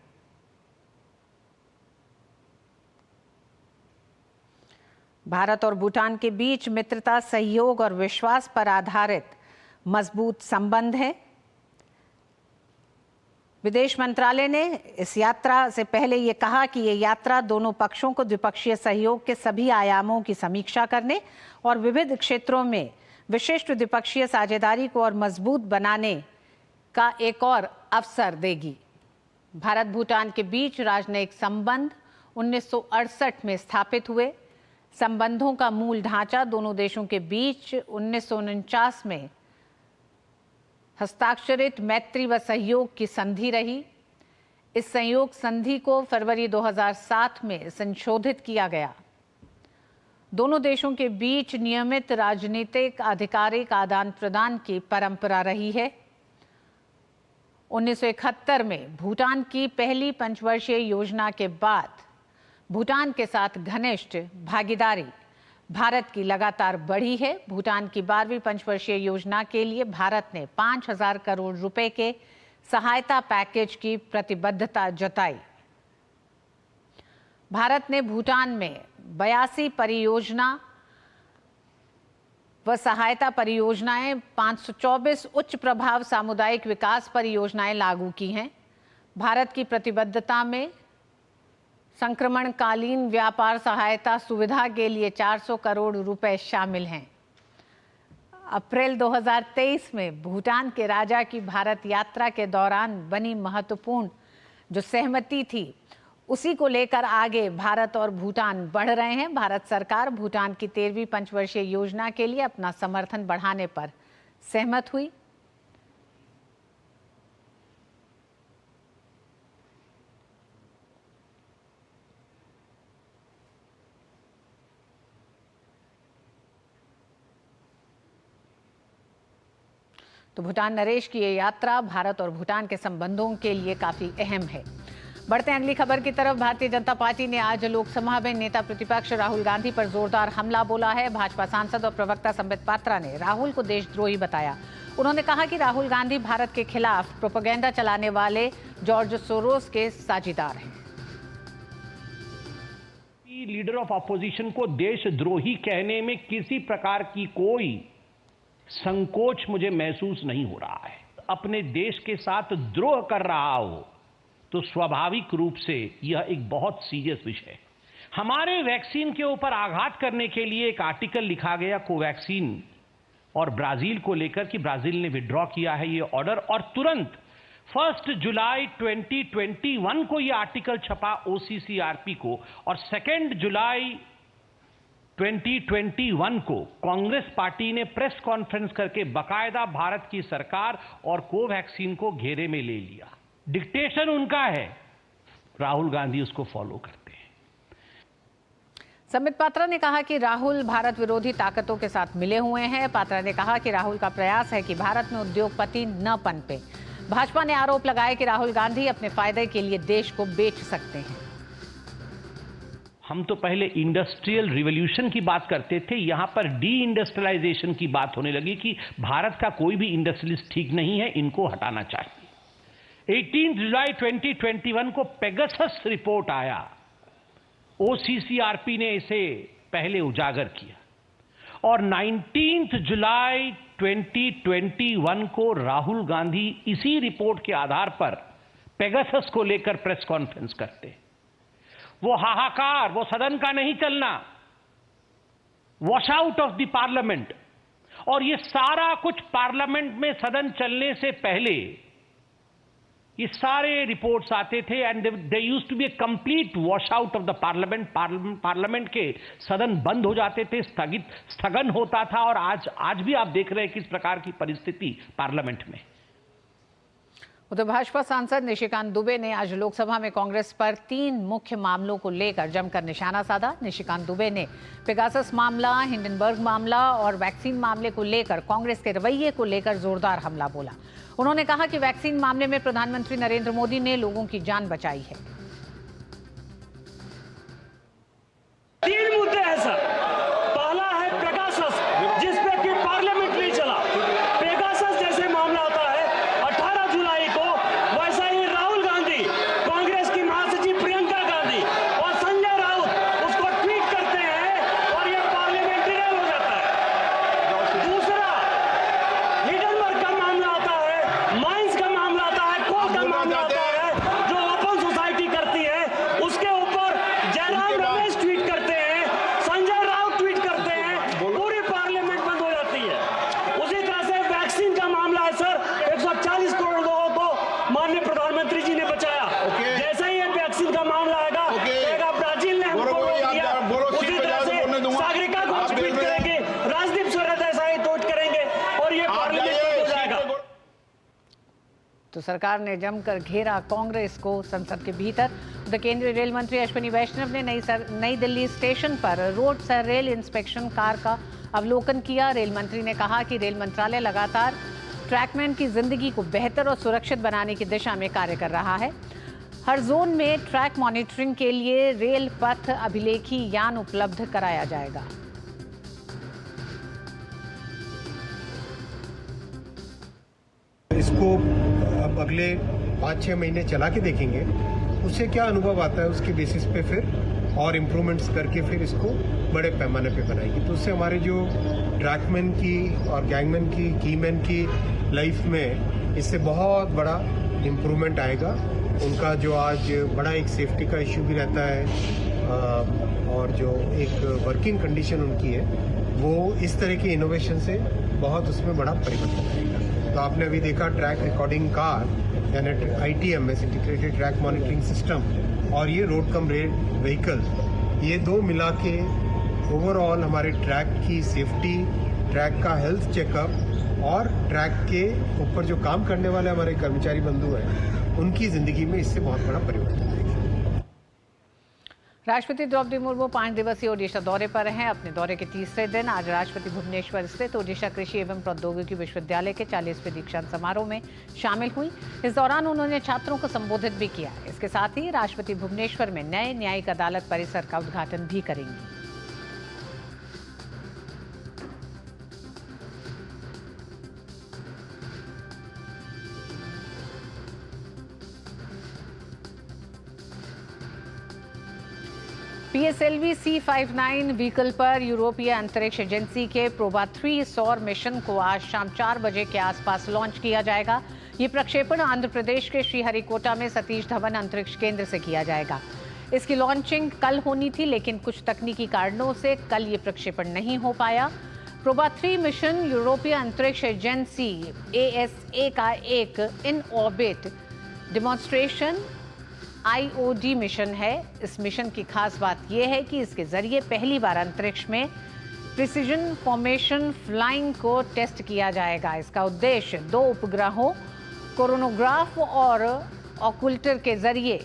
भारत और भूटान के बीच मित्रता, सहयोग और विश्वास पर आधारित मजबूत संबंध है। विदेश मंत्रालय ने इस यात्रा से पहले ये कहा कि ये यात्रा दोनों पक्षों को द्विपक्षीय सहयोग के सभी आयामों की समीक्षा करने और विविध क्षेत्रों में विशिष्ट द्विपक्षीय साझेदारी को और मजबूत बनाने का एक और अवसर देगी। भारत भूटान के बीच राजनयिक संबंध 1968 में स्थापित हुए। संबंधों का मूल ढांचा दोनों देशों के बीच 1949 में हस्ताक्षरित मैत्री व सहयोग की संधि रही। इस सहयोग संधि को फरवरी 2007 में संशोधित किया गया। दोनों देशों के बीच नियमित राजनीतिक आधिकारिक आदान प्रदान की परंपरा रही है। 1971 में भूटान की पहली पंचवर्षीय योजना के बाद भूटान के साथ घनिष्ठ भागीदारी भारत की लगातार बढ़ी है। भूटान की 12वीं पंचवर्षीय योजना के लिए भारत ने 5,000 करोड़ रुपए के सहायता पैकेज की प्रतिबद्धता जताई। भारत ने भूटान में 82 परियोजना व सहायता परियोजनाएं, 524 उच्च प्रभाव सामुदायिक विकास परियोजनाएं लागू की हैं। भारत की प्रतिबद्धता में संक्रमणकालीन व्यापार सहायता सुविधा के लिए 400 करोड़ रुपए शामिल हैं। अप्रैल 2023 में भूटान के राजा की भारत यात्रा के दौरान बनी महत्वपूर्ण जो सहमति थी, उसी को लेकर आगे भारत और भूटान बढ़ रहे हैं। भारत सरकार भूटान की 13वीं पंचवर्षीय योजना के लिए अपना समर्थन बढ़ाने पर सहमत हुई। तो भूटान नरेश की ये यात्रा भारत और भूटान के संबंधों के लिए काफी अहम है। बढ़ते हैं अगली खबर की तरफ। भारतीय जनता पार्टी ने आज लोकसभा में नेता प्रतिपक्ष राहुल गांधी पर जोरदार हमला बोला है। भाजपा सांसद और प्रवक्ता संबित पात्रा ने राहुल को देशद्रोही बताया। उन्होंने कहा कि राहुल गांधी भारत के खिलाफ प्रोपेगेंडा चलाने वाले जॉर्ज सोरोस के साझीदार हैं। लीडर ऑफ अपोजिशन को देशद्रोही कहने में किसी प्रकार की कोई संकोच मुझे महसूस नहीं हो रहा है। अपने देश के साथ द्रोह कर रहा हो तो स्वाभाविक रूप से यह एक बहुत सीरियस विषय है। हमारे वैक्सीन के ऊपर आघात करने के लिए एक आर्टिकल लिखा गया कोवैक्सीन और ब्राजील को लेकर कि ब्राजील ने विड्रॉ किया है ये ऑर्डर, और तुरंत 1 जुलाई 2021 को ये आर्टिकल छपा OCCRP को, और 2 जुलाई 2021 को कांग्रेस पार्टी ने प्रेस कॉन्फ्रेंस करके बकायदा भारत की सरकार और कोवैक्सीन को घेरे में ले लिया। डिक्टेशन उनका है, राहुल गांधी उसको फॉलो करते हैं। संबित पात्रा ने कहा कि राहुल भारत विरोधी ताकतों के साथ मिले हुए हैं। पात्रा ने कहा कि राहुल का प्रयास है कि भारत में उद्योगपति न पनपे। भाजपा ने आरोप लगाया कि राहुल गांधी अपने फायदे के लिए देश को बेच सकते हैं। हम तो पहले इंडस्ट्रियल रिवॉल्यूशन की बात करते थे, यहां पर डी इंडस्ट्रियलाइजेशन की बात होने लगी कि भारत का कोई भी इंडस्ट्रियलिस्ट ठीक नहीं है, इनको हटाना चाहिए। 18 जुलाई 2021 को पेगासस रिपोर्ट आया, OCCRP ने इसे पहले उजागर किया, और 19 जुलाई 2021 को राहुल गांधी इसी रिपोर्ट के आधार पर पेगासस को लेकर प्रेस कॉन्फ्रेंस करते। वो हाहाकार, वो सदन का नहीं चलना, wash out of the parliament, और ये सारा कुछ पार्लियामेंट में सदन चलने से पहले ये सारे रिपोर्ट्स आते थे, and they used to be a complete wash out of the parliament. Parliament के सदन बंद हो जाते थे, स्थगन होता था, और आज भी आप देख रहे हैं किस प्रकार की परिस्थिति पार्लियामेंट में। उधर भाजपा सांसद निशिकांत दुबे ने आज लोकसभा में कांग्रेस पर 3 मुख्य मामलों को लेकर जमकर निशाना साधा। निशिकांत दुबे ने पेगासस मामला, हिंडनबर्ग मामला और वैक्सीन मामले को लेकर कांग्रेस के रवैये को लेकर जोरदार हमला बोला। उन्होंने कहा कि वैक्सीन मामले में प्रधानमंत्री नरेंद्र मोदी ने लोगों की जान बचाई है। 3 मुद्दे हैं सर। पहला है पेगासस, जिस पे कि पार्लियामेंट नहीं चला। पेगासस जैसे मामला होता है 18 जुलाई को, वैसा ही राहुल गांधी, कांग्रेस की महासचिव प्रियंका गांधी और संजय राउत उसको ट्वीट करते हैं और ये पार्लियामेंट्री हो जाता है। दूसरा हिंडनबर्ग का मामला आता है, माइंस का मामला आता है, कोल का मामला आता है, जो ओपन सोसाइटी करती है, उसके ऊपर जयराम रमेश ट्वीट करते हैं, संजय राउत ट्वीट करते हैं, पूरी पार्लियामेंट बंद हो जाती है। उसी तरह से वैक्सीन का मामला है सर, 140 करोड़ लोगों को माननीय प्रधानमंत्री जी ने बचाया। जैसे ही ये वैक्सीन का मामला आएगा, कहेगा ब्राजील ने हमको रोक दिया, उसी तरह से सागरिका को ट्वीट करेंगे, राजदीप सरदेसाई ट्वीट करेंगे, और ये पार्लियामेंट बंद हो जाएगा। तो सरकार ने जमकर घेरा कांग्रेस को संसद के भीतर। तो केंद्रीय रेल मंत्री अश्विनी वैष्णव ने नई दिल्ली स्टेशन पर road sir rail inspection car का अवलोकन किया। रेल मंत्री ने कहा कि रेल मंत्रालय लगातार ट्रैकमैन की जिंदगी को बेहतर और सुरक्षित बनाने की दिशा में कार्य कर रहा है। हर जोन में ट्रैक मॉनिटरिंग के लिए रेल पथ अभिलेखी यान उपलब्ध कराया जाएगा। इसको अब अगले 5-6 महीने चला के देखेंगे, उससे क्या अनुभव आता है, उसके बेसिस पे फिर और इम्प्रूवमेंट्स करके फिर इसको बड़े पैमाने पे बनाएंगे। तो उससे हमारे जो ट्रैकमैन की और गैंगमैन की, कीमैन की लाइफ में इससे बहुत बड़ा इम्प्रूवमेंट आएगा। उनका जो आज बड़ा एक सेफ्टी का इश्यू भी रहता है, और जो एक वर्किंग कंडीशन उनकी है, वो इस तरह की इनोवेशन से बहुत उसमें बड़ा परिवर्तन आएगा। तो आपने अभी देखा ट्रैक रिकॉर्डिंग कार, यानी ITMS, integrated track monitoring system, और ये रोड कम रेल व्हीकल, ये 2 मिला के ओवरऑल हमारे ट्रैक की सेफ्टी, ट्रैक का हेल्थ चेकअप और ट्रैक के ऊपर जो काम करने वाले हमारे कर्मचारी बंधु हैं, उनकी जिंदगी में इससे बहुत बड़ा परिवर्तन आएगा। राष्ट्रपति द्रौपदी मुर्मू 5 दिवसीय ओडिशा दौरे पर हैं। अपने दौरे के तीसरे दिन आज राष्ट्रपति भुवनेश्वर स्थित ओडिशा कृषि एवं प्रौद्योगिकी विश्वविद्यालय के 40वें दीक्षांत समारोह में शामिल हुई। इस दौरान उन्होंने छात्रों को संबोधित भी किया। इसके साथ ही राष्ट्रपति भुवनेश्वर में नए न्यायिक अदालत परिसर का उद्घाटन भी करेंगी। PSLV C-59 व्हीकल पर यूरोपीय अंतरिक्ष एजेंसी के प्रोबा 3 सौर मिशन को आज शाम 4 बजे के आसपास लॉन्च किया जाएगा। ये प्रक्षेपण आंध्र प्रदेश के श्रीहरिकोटा में सतीश धवन अंतरिक्ष केंद्र से किया जाएगा। इसकी लॉन्चिंग कल होनी थी, लेकिन कुछ तकनीकी कारणों से कल ये प्रक्षेपण नहीं हो पाया। प्रोबा 3 मिशन यूरोपीय अंतरिक्ष एजेंसी ASA का एक in orbit demonstration IOD mission है। इस मिशन की खास बात यह है कि इसके जरिए पहली बार अंतरिक्ष में प्रिसिजन फॉर्मेशन फ्लाइंग को टेस्ट किया जाएगा। इसका उद्देश्य 2 उपग्रहों कोरोनोग्राफ और ऑकुल्टर के जरिए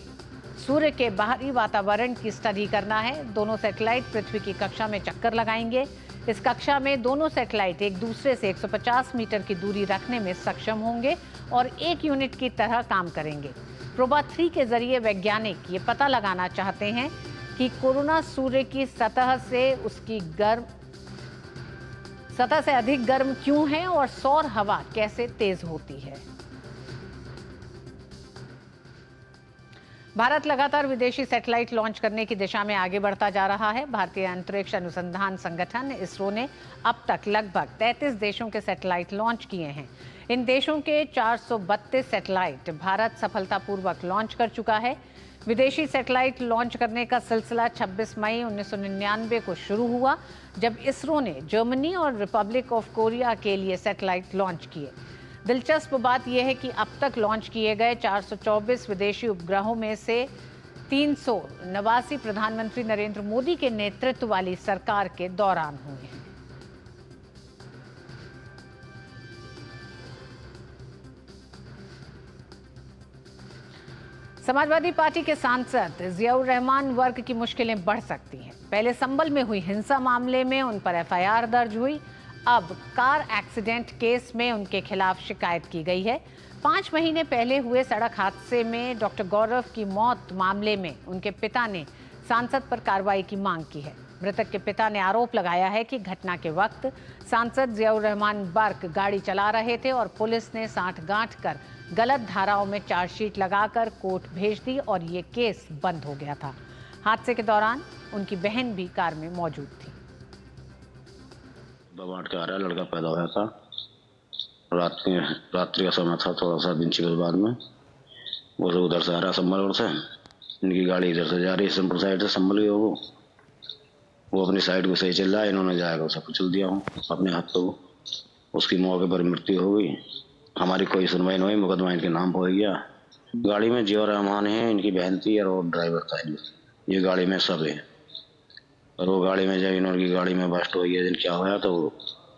सूर्य के बाहरी वातावरण की स्टडी करना है। दोनों सैटेलाइट पृथ्वी की कक्षा में चक्कर लगाएंगे। इस कक्षा में दोनों सैटेलाइट एक दूसरे से 150 मीटर की दूरी रखने में सक्षम होंगे और एक यूनिट की तरह काम करेंगे। प्रोबा 3 के जरिए वैज्ञानिक ये पता लगाना चाहते हैं कि कोरोना सूर्य की सतह से अधिक गर्म क्यों है और सौर हवा कैसे तेज होती है। भारत लगातार विदेशी सैटेलाइट लॉन्च करने की दिशा में आगे बढ़ता जा रहा है। भारतीय अंतरिक्ष अनुसंधान संगठन इसरो ने अब तक लगभग 33 देशों के सैटेलाइट लॉन्च किए हैं। इन देशों के 432 सैटेलाइट भारत सफलतापूर्वक लॉन्च कर चुका है। विदेशी सैटेलाइट लॉन्च करने का सिलसिला 26 मई 1999 को शुरू हुआ, जब इसरो ने जर्मनी और रिपब्लिक ऑफ कोरिया के लिए सैटेलाइट लॉन्च किए। दिलचस्प बात यह है कि अब तक लॉन्च किए गए 424 विदेशी उपग्रहों में से 389 प्रधानमंत्री नरेंद्र मोदी के नेतृत्व वाली सरकार के दौरान हुए हैं। समाजवादी पार्टी के सांसद जियाउर रहमान वर्ग की मुश्किलें बढ़ सकती हैं। पहले संभल में हुई हिंसा मामले में उन पर FIR दर्ज हुई। अब कार एक्सीडेंट केस में उनके खिलाफ शिकायत की गई है। 5 महीने पहले हुए सड़क हादसे में डॉक्टर गौरव की मौत मामले में उनके पिता ने सांसद पर कार्रवाई की मांग की है। मृतक के पिता ने आरोप लगाया है कि घटना के वक्त सांसद जियाउर रहमान बर्क गाड़ी चला रहे थे और पुलिस ने साठगांठ कर गलत धाराओं में चार्जशीट लगाकर कोर्ट भेज दी और ये केस बंद हो गया था। हादसे के दौरान उनकी बहन भी कार में मौजूद थी। दबाट के आ रहा लड़का पैदा हुआ था, रात्रि का समय था, थोड़ा सा दिन के बाद में वो लोग उधर से आ रहा संभल से, इनकी गाड़ी इधर से जा रही है सिंपल साइड से, संभल गई वो अपनी साइड को सही चल रहा है, इन्होंने जाएगा उसे कुचल दिया हूँ अपने हाथ को। उसकी मौके पर मृत्यु हो गई। हमारी कोई सुनवाई नहीं हुई, मुकदमा इनके नाम हो गया। गाड़ी में जियाउर रहमान है, इनकी बहन थी और ड्राइवर था। ये गाड़ी में सब है और वो गाड़ी में जब इन्होंने गाड़ी में बस्ट हो गया, क्या हुआ तो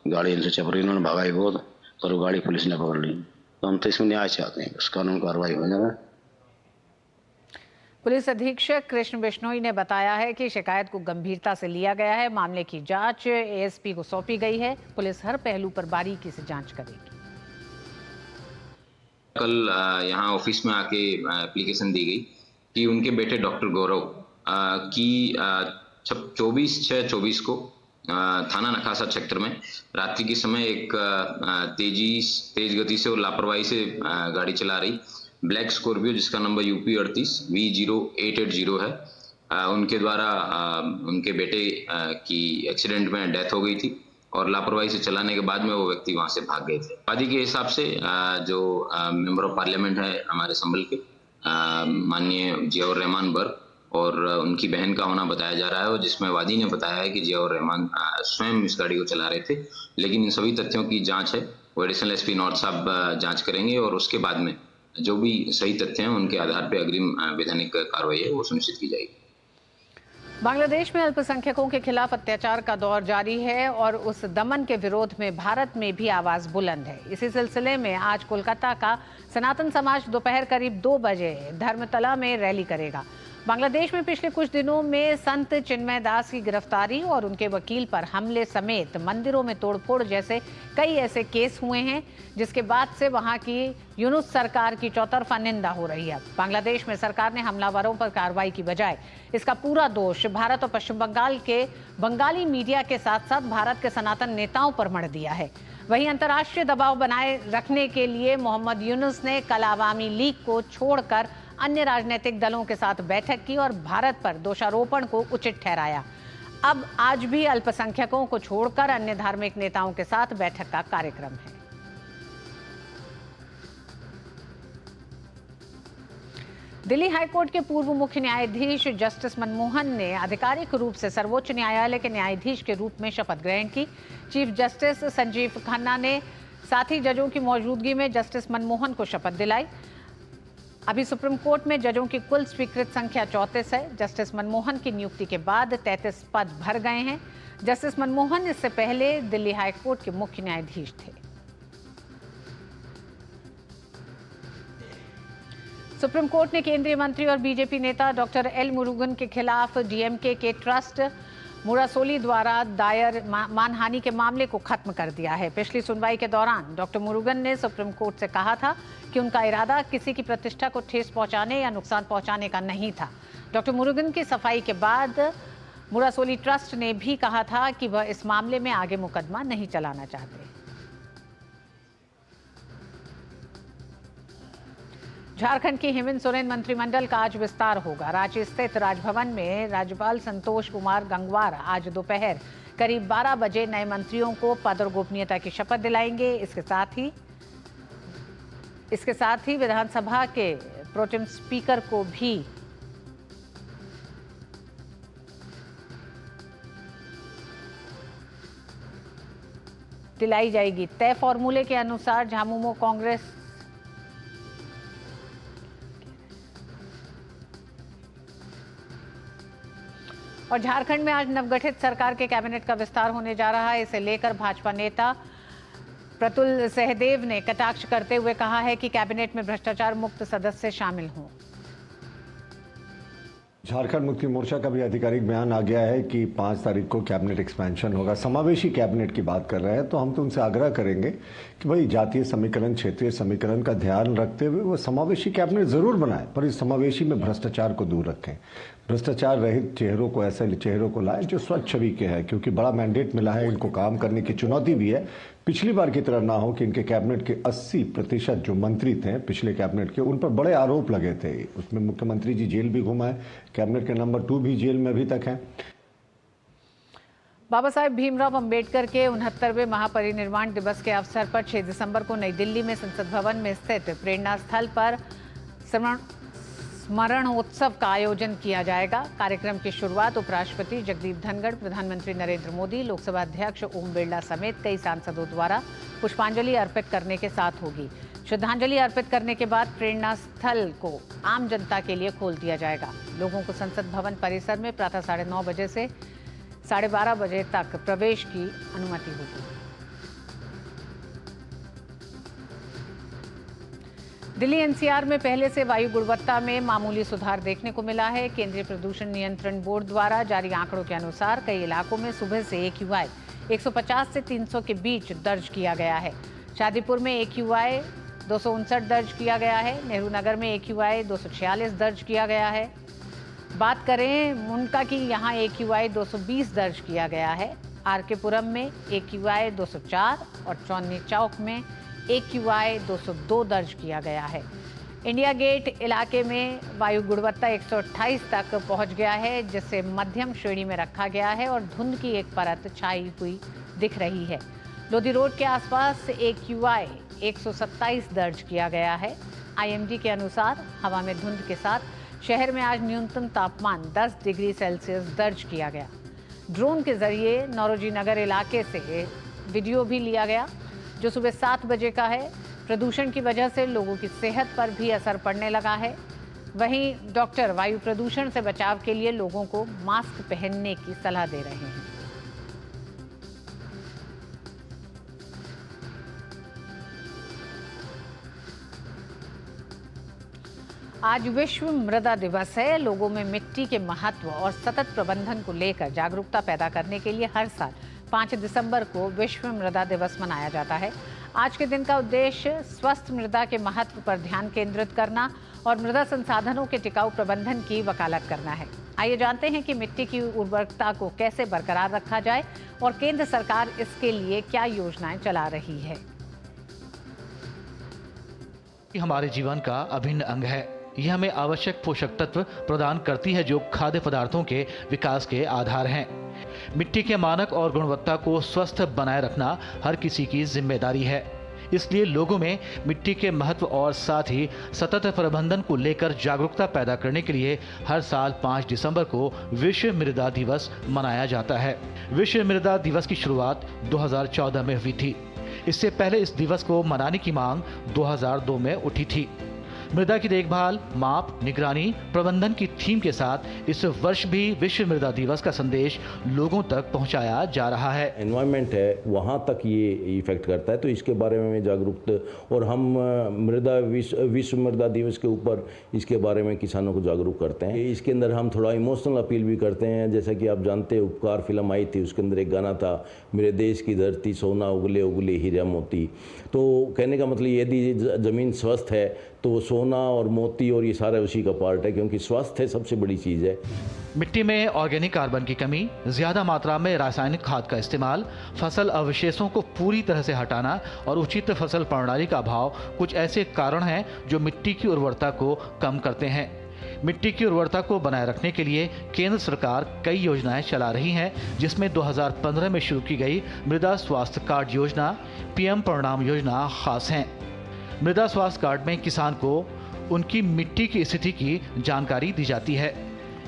गाड़ी इनसे चप रही, इन्होंने भगाई बहुत, पर वो गाड़ी पुलिस ने पकड़ ली। तो हम तो इसमें न्याय चाहते हैं, बस कानून कार्रवाई हो जाए। पुलिस अधीक्षक कृष्ण बिश्नोई ने बताया है कि शिकायत को गंभीरता से लिया गया है। मामले की जांच ASP को सौंपी गई है। पुलिस हर पहलू पर बारीकी से जांच करेगी। कल यहाँ ऑफिस में आके एप्लीकेशन दी गई कि उनके बेटे डॉक्टर गौरव की 24/6/24 को थाना नखासा क्षेत्र में रात्रि के समय एक तेज गति से और लापरवाही से गाड़ी चला रही ब्लैक स्कॉर्पियो जिसका नंबर UP 38 V0880 है, उनके द्वारा उनके बेटे की एक्सीडेंट में डेथ हो गई थी और लापरवाही से चलाने के बाद में वो व्यक्ति वहां से भाग गए थे। वादी के हिसाब से जो मेंबर ऑफ पार्लियामेंट है हमारे संभल के माननीय जियाउर रहमान बर्क और उनकी बहन का होना बताया जा रहा है, और जिसमें वादी ने बताया है कि जियाउर रहमान स्वयं इस गाड़ी को चला रहे थे। लेकिन इन सभी तथ्यों की जांच है, वो एडिशनल SP नॉर्थ साहब जांच करेंगे और उसके बाद में जो भी सही तथ्य हैं उनके आधार पर अग्रिम वैधानिक कार्रवाई है वो सुनिश्चित की जाएगी। बांग्लादेश में अल्पसंख्यकों के खिलाफ अत्याचार का दौर जारी है और उस दमन के विरोध में भारत में भी आवाज बुलंद है। इसी सिलसिले में आज कोलकाता का सनातन समाज दोपहर करीब 2 बजे धर्मतला में रैली करेगा। बांग्लादेश में पिछले कुछ दिनों में संत चिन्मय दास की गिरफ्तारी और उनके वकील पर हमले समेत मंदिरों में तोड़फोड़ जैसे कई ऐसे केस हुए हैं, जिसके बाद से वहां की यूनुस सरकार की चौतरफा निंदा हो रही है। बांग्लादेश में सरकार ने हमलावरों पर कार्रवाई की बजाय इसका पूरा दोष भारत और पश्चिम बंगाल के बंगाली मीडिया के साथ साथ भारत के सनातन नेताओं पर मढ़ दिया है। वहीं अंतर्राष्ट्रीय दबाव बनाए रखने के लिए मोहम्मद यूनुस ने कल अवामी लीग को छोड़कर अन्य राजनीतिक दलों के साथ बैठक की और भारत पर दोषारोपण को उचित ठहराया। अब आज भी अल्पसंख्यकों को छोड़कर अन्य धार्मिक नेताओं के साथ बैठक का कार्यक्रम है। दिल्ली हाईकोर्ट के पूर्व मुख्य न्यायाधीश जस्टिस मनमोहन ने आधिकारिक रूप से सर्वोच्च न्यायालय के न्यायाधीश के रूप में शपथ ग्रहण की। चीफ जस्टिस संजीव खन्ना ने साथी जजों की मौजूदगी में जस्टिस मनमोहन को शपथ दिलाई। अभी सुप्रीम कोर्ट में जजों की कुल स्वीकृत संख्या 34 है। जस्टिस मनमोहन की नियुक्ति के बाद 33 पद भर गए हैं। जस्टिस मनमोहन इससे पहले दिल्ली हाईकोर्ट के मुख्य न्यायाधीश थे। सुप्रीम कोर्ट ने केंद्रीय मंत्री और बीजेपी नेता डॉक्टर एल मुरुगन के खिलाफ डीएमके के ट्रस्ट मुरासोली द्वारा दायर मानहानि के मामले को खत्म कर दिया है। पिछली सुनवाई के दौरान डॉक्टर मुरुगन ने सुप्रीम कोर्ट से कहा था कि उनका इरादा किसी की प्रतिष्ठा को ठेस पहुंचाने या नुकसान पहुंचाने का नहीं था। डॉक्टर मुरुगन की सफाई के बाद मुरासोली ट्रस्ट ने भी कहा था कि वह इस मामले में आगे मुकदमा नहीं चलाना चाहते। झारखंड की हेमंत सोरेन मंत्रिमंडल का आज विस्तार होगा। रांची स्थित राजभवन में राज्यपाल संतोष कुमार गंगवार आज दोपहर करीब 12 बजे नए मंत्रियों को पद और गोपनीयता की शपथ दिलाएंगे। इसके साथ ही विधानसभा के प्रोटेम स्पीकर को भी दिलाई जाएगी। तय फॉर्मूले के अनुसार झामुमो कांग्रेस और झारखंड में आज नवगठित सरकार के कैबिनेट का विस्तार होने जा रहा है। इसे लेकर भाजपा नेता प्रतुल सहदेव ने कटाक्ष करते हुए कहा है कि कैबिनेट में भ्रष्टाचार मुक्त सदस्य शामिल हों। झारखंड मुक्ति मोर्चा का भी आधिकारिक बयान आ गया है कि 5 तारीख को कैबिनेट एक्सपेंशन होगा। समावेशी कैबिनेट की बात कर रहे हैं, तो हम तो उनसे आग्रह करेंगे कि भाई जातीय समीकरण, क्षेत्रीय समीकरण का ध्यान रखते हुए वो समावेशी कैबिनेट जरूर बनाएं, पर इस समावेशी में भ्रष्टाचार को दूर रखें। भ्रष्टाचार रहित चेहरों को, ऐसे चेहरों को लाएं जो स्वच्छ छवि के हैं, क्योंकि बड़ा मैंडेट मिला है, इनको काम करने की चुनौती भी है। पिछली बार की तरह ना हो कि इनके कैबिनेट के 80% जो मंत्री थे पिछले कैबिनेट के, उन पर बड़े आरोप लगे थे। उसमें मुख्यमंत्री जी जेल भी घुमा है, कैबिनेट के नंबर 2 भी जेल में अभी तक है। बाबा साहेब भीमराव अंबेडकर के 69वें महापरिनिर्वाण दिवस के अवसर पर 6 दिसंबर को नई दिल्ली में संसद भवन में स्थित प्रेरणा स्थल पर स्मरणोत्सव का आयोजन किया जाएगा। कार्यक्रम की शुरुआत उपराष्ट्रपति जगदीप धनखड़, प्रधानमंत्री नरेंद्र मोदी, लोकसभा अध्यक्ष ओम बिरला समेत कई सांसदों द्वारा पुष्पांजलि अर्पित करने के साथ होगी। श्रद्धांजलि अर्पित करने के बाद प्रेरणा स्थल को आम जनता के लिए खोल दिया जाएगा। लोगों को संसद भवन परिसर में प्रातः 9:30 बजे से 12:30 बजे तक प्रवेश की अनुमति होगी। दिल्ली एनसीआर में पहले से वायु गुणवत्ता में मामूली सुधार देखने को मिला है। केंद्रीय प्रदूषण नियंत्रण बोर्ड द्वारा जारी आंकड़ों के अनुसार कई इलाकों में सुबह से AQI 150 से 300 के बीच दर्ज किया गया है। शादीपुर में AQI 259 दर्ज किया गया है। नेहरू नगर में AQI 246 दर्ज किया गया है। बात करें मुंडका की, यहाँ AQI 220 दर्ज किया गया है। RK पुरम में AQI 204 और चौनी चौक में AQI 202 दर्ज किया गया है। इंडिया गेट इलाके में वायु गुणवत्ता 128 तक पहुंच गया है, जिसे मध्यम श्रेणी में रखा गया है और धुंध की एक परत छाई हुई दिख रही है। लोधी रोड के आसपास AQI 127 दर्ज किया गया है। IMD के अनुसार हवा में धुंध के साथ शहर में आज न्यूनतम तापमान 10 डिग्री सेल्सियस दर्ज किया गया। ड्रोन के जरिए नौरोजी नगर इलाके से वीडियो भी लिया गया, जो सुबह 7 बजे का है। प्रदूषण की वजह से लोगों की सेहत पर भी असर पड़ने लगा है। वहीं डॉक्टर वायु प्रदूषण से बचाव के लिए लोगों को मास्क पहनने की सलाह दे रहे हैं। आज विश्व मृदा दिवस है। लोगों में मिट्टी के महत्व और सतत प्रबंधन को लेकर जागरूकता पैदा करने के लिए हर साल 5 दिसंबर को विश्व मृदा दिवस मनाया जाता है। आज के दिन का उद्देश्य स्वस्थ मृदा के महत्व पर ध्यान केंद्रित करना और मृदा संसाधनों के टिकाऊ प्रबंधन की वकालत करना है। आइए जानते हैं कि मिट्टी की उर्वरकता को कैसे बरकरार रखा जाए और केंद्र सरकार इसके लिए क्या योजनाएं चला रही है। हमारे जीवन का अभिन्न अंग है। यह हमें आवश्यक पोषक तत्व प्रदान करती है जो खाद्य पदार्थों के विकास के आधार हैं। मिट्टी के मानक और गुणवत्ता को स्वस्थ बनाए रखना हर किसी की जिम्मेदारी है। इसलिए लोगों में मिट्टी के महत्व और साथ ही सतत प्रबंधन को लेकर जागरूकता पैदा करने के लिए हर साल 5 दिसंबर को विश्व मृदा दिवस मनाया जाता है। विश्व मृदा दिवस की शुरुआत 2014 में हुई थी। इससे पहले इस दिवस को मनाने की मांग 2002 में उठी थी। मृदा की देखभाल, माप, निगरानी, प्रबंधन की थीम के साथ इस वर्ष भी विश्व मृदा दिवस का संदेश लोगों तक पहुंचाया जा रहा है। एनवायरनमेंट है वहाँ तक ये इफेक्ट करता है, तो इसके बारे में जागरूक और हम विश्व मृदा दिवस के ऊपर इसके बारे में किसानों को जागरूक करते हैं। इसके अंदर हम थोड़ा इमोशनल अपील भी करते हैं। जैसा कि आप जानते हैं, उपकार फिल्म आई थी, उसके अंदर एक गाना था, मेरे देश की धरती सोना उगले उगले हीरा मोती। तो कहने का मतलब यदि ज़मीन स्वस्थ है तो सोना और मोती और ये सारा उसी का पार्ट है, क्योंकि स्वास्थ्य सबसे बड़ी चीज़ है। मिट्टी में ऑर्गेनिक कार्बन की कमी, ज्यादा मात्रा में रासायनिक खाद का इस्तेमाल, फसल अवशेषों को पूरी तरह से हटाना और उचित फसल प्रणाली का अभाव कुछ ऐसे कारण हैं जो मिट्टी की उर्वरता को कम करते हैं। मिट्टी की उर्वरता को बनाए रखने के लिए केंद्र सरकार कई योजनाएं चला रही हैं, जिसमें 2015 में शुरू की गई मृदा स्वास्थ्य कार्ड योजना, पीएम परिणाम योजना खास हैं। मृदा स्वास्थ्य कार्ड में किसान को उनकी मिट्टी की स्थिति की जानकारी दी जाती है।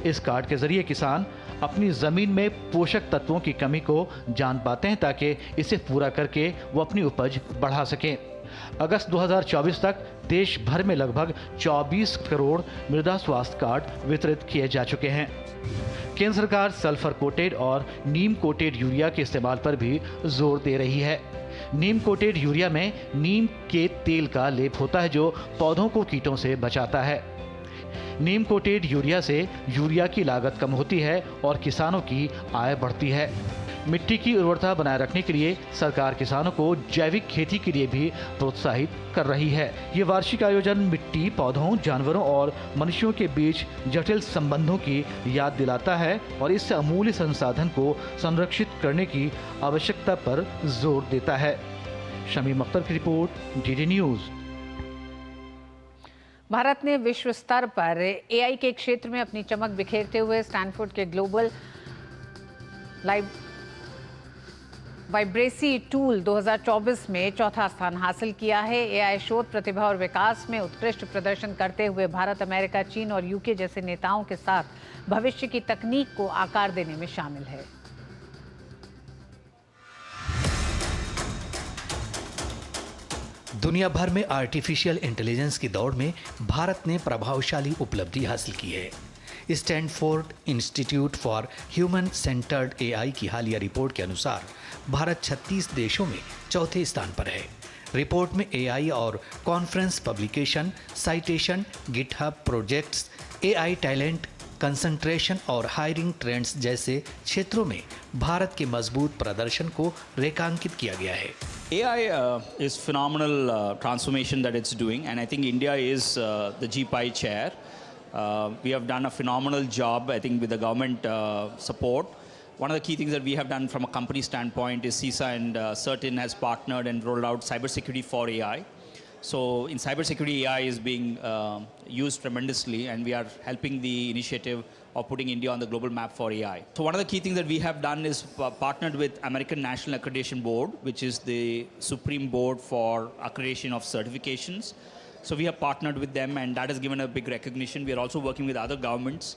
इस कार्ड के जरिए किसान अपनी जमीन में पोषक तत्वों की कमी को जान पाते हैं ताकि इसे पूरा करके वो अपनी उपज बढ़ा सकें। अगस्त 2024 तक देश भर में लगभग 24 करोड़ मृदा स्वास्थ्य कार्ड वितरित किए जा चुके हैं। केंद्र सरकार सल्फर कोटेड और नीम कोटेड यूरिया के इस्तेमाल पर भी जोर दे रही है। नीम कोटेड यूरिया में नीम के तेल का लेप होता है जो पौधों को कीटों से बचाता है। नीम कोटेड यूरिया से यूरिया की लागत कम होती है और किसानों की आय बढ़ती है। मिट्टी की उर्वरता बनाए रखने के लिए सरकार किसानों को जैविक खेती के लिए भी प्रोत्साहित कर रही है। ये वार्षिक आयोजन मिट्टी, पौधों, जानवरों और मनुष्यों के बीच जटिल संबंधों की याद दिलाता है और इस अमूल्य संसाधन को संरक्षित करने की आवश्यकता पर जोर देता है। शमीम अख्तर की रिपोर्ट, डीडी न्यूज़। भारत ने विश्व स्तर पर एआई के क्षेत्र में अपनी चमक बिखेरते हुए स्टैनफोर्ड के ग्लोबल वाइब्रेसी टूल 2024 में चौथा स्थान हासिल किया है। एआई शोध, प्रतिभा और विकास में उत्कृष्ट प्रदर्शन करते हुए भारत अमेरिका, चीन और यूके जैसे नेताओं के साथ भविष्य की तकनीक को आकार देने में शामिल है। दुनिया भर में आर्टिफिशियल इंटेलिजेंस की दौड़ में भारत ने प्रभावशाली उपलब्धि हासिल की है। Stanford institute for human centred AI की हालिया रिपोर्ट के अनुसार भारत 36 देशों में चौथे स्थान पर है। रिपोर्ट में एआई और conference publication, citation, GitHub projects, AI talent, concentration और हायरिंग ट्रेंड्स जैसे क्षेत्रों में भारत के मजबूत प्रदर्शन को रेखांकित किया गया है। AI is phenomenal transformation that it's doing, and I think India is the GPI chair. We have done a phenomenal job, I think, with the government support. One of the key things that we have done from a company standpoint is CISA and CERTIN has partnered and rolled out cybersecurity for AI. So in cybersecurity, AI is being used tremendously, and we are helping the initiative of putting India on the global map for AI. So one of the key things that we have done is partnered with American National Accreditation Board, which is the supreme board for accreditation of certifications. So we have partnered with them, and that has given a big recognition. We are also working with other governments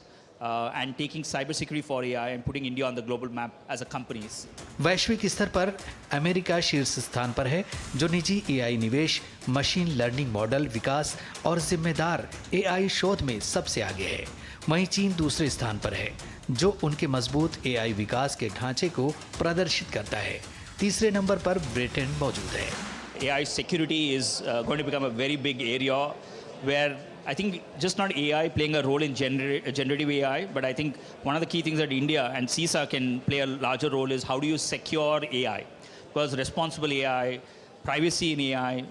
and taking cybersecurity for AI and putting India on the global map as a companies. वैश्विक स्तर पर America शीर्ष स्थान पर है, जो निजी AI निवेश, मशीन लर्निंग मॉडल विकास और जिम्मेदार एआई शोध में सबसे आगे है। वहीं चीन दूसरे स्थान पर है, जो उनके मजबूत एआई विकास के ढांचे को प्रदर्शित करता है। तीसरे नंबर पर ब्रिटेन मौजूद है। AI security is going to become a very big area where I think just not AI playing a role in generative AI, but I think one of the key things that India and CISA can play a larger role is how do you secure AI? Because responsible AI, privacy in AI,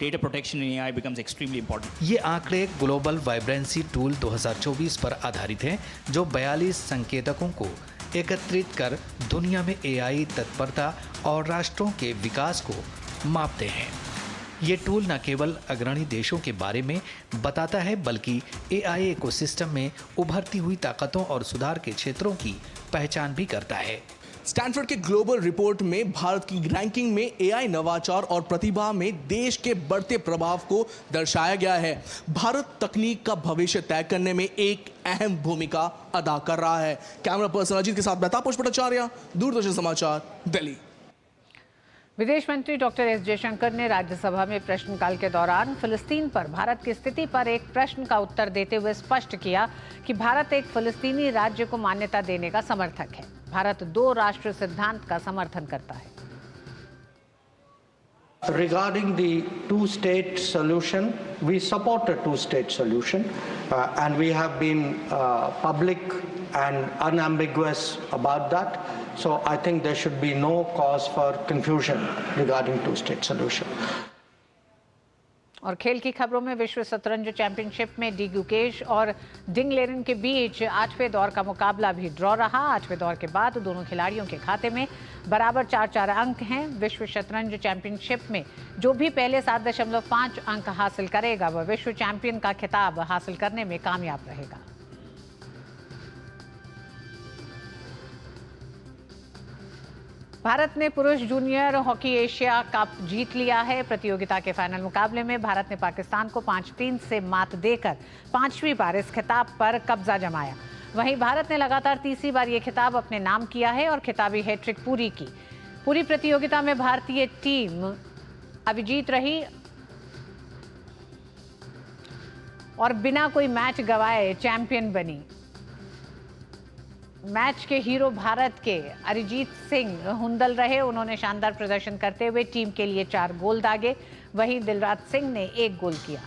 data protection in AI becomes extremely important. ये आंकड़े global vibrancy tool 2024 पर आधारित हैं, जो 42 संकेतकों को एकत्रित कर दुनिया में एआई तत्परता और राष्ट्रों के विकास को मापते हैं। ये टूल न केवल अग्रणी देशों के बारे में बताता है बल्कि एआई इकोसिस्टम में उभरती हुई ताकतों और सुधार के क्षेत्रों की पहचान भी करता है। स्टैनफोर्ड के ग्लोबल रिपोर्ट में भारत की रैंकिंग में एआई नवाचार और प्रतिभा में देश के बढ़ते प्रभाव को दर्शाया गया है। भारत तकनीक का भविष्य तय करने में एक अहम भूमिका अदा कर रहा है। कैमरा पर्सन अजीत के साथ मेहताब भट्टाचार्य, दूरदर्शन समाचार, दिल्ली। विदेश मंत्री डॉक्टर एस जयशंकर ने राज्यसभा में प्रश्नकाल के दौरान फिलिस्तीन पर भारत की स्थिति पर एक प्रश्न का उत्तर देते हुए स्पष्ट किया कि भारत एक फिलिस्तीनी राज्य को मान्यता देने का समर्थक है। भारत 2 राष्ट्र सिद्धांत का समर्थन करता है। Regarding the two-state solution, we support a two-state solution, and we have been public and unambiguous about that. So I think there should be no cause for confusion regarding two-state solution. और खेल की खबरों में विश्व शतरंज championship में D Gukesh और डिंग learn के बीच 8वें दौर का मुकाबला भी ड्रॉ रहा। 8वें दौर के बाद दोनों खिलाड़ियों के खाते में बराबर 4-4 अंक हैं। विश्व शतरंज चैंपियनशिप में जो भी पहले 7.5 अंक हासिल करेगा वह विश्व चैंपियन का खिताब हासिल करने में कामयाब रहेगा। भारत ने पुरुष जूनियर हॉकी एशिया कप जीत लिया है। प्रतियोगिता के फाइनल मुकाबले में भारत ने पाकिस्तान को 5-3 से मात देकर 5वीं बार इस खिताब पर कब्जा जमाया। वहीं भारत ने लगातार 3री बार ये खिताब अपने नाम किया है और खिताबी हैट्रिक पूरी की। पूरी प्रतियोगिता में भारतीय टीम अविजीत रही और बिना कोई मैच गंवाए चैंपियन बनी। मैच के हीरो भारत के अरिजीत सिंह हुंदल रहे। उन्होंने शानदार प्रदर्शन करते हुए टीम के लिए 4 गोल दागे। वहीं दिलराज सिंह ने 1 गोल किया।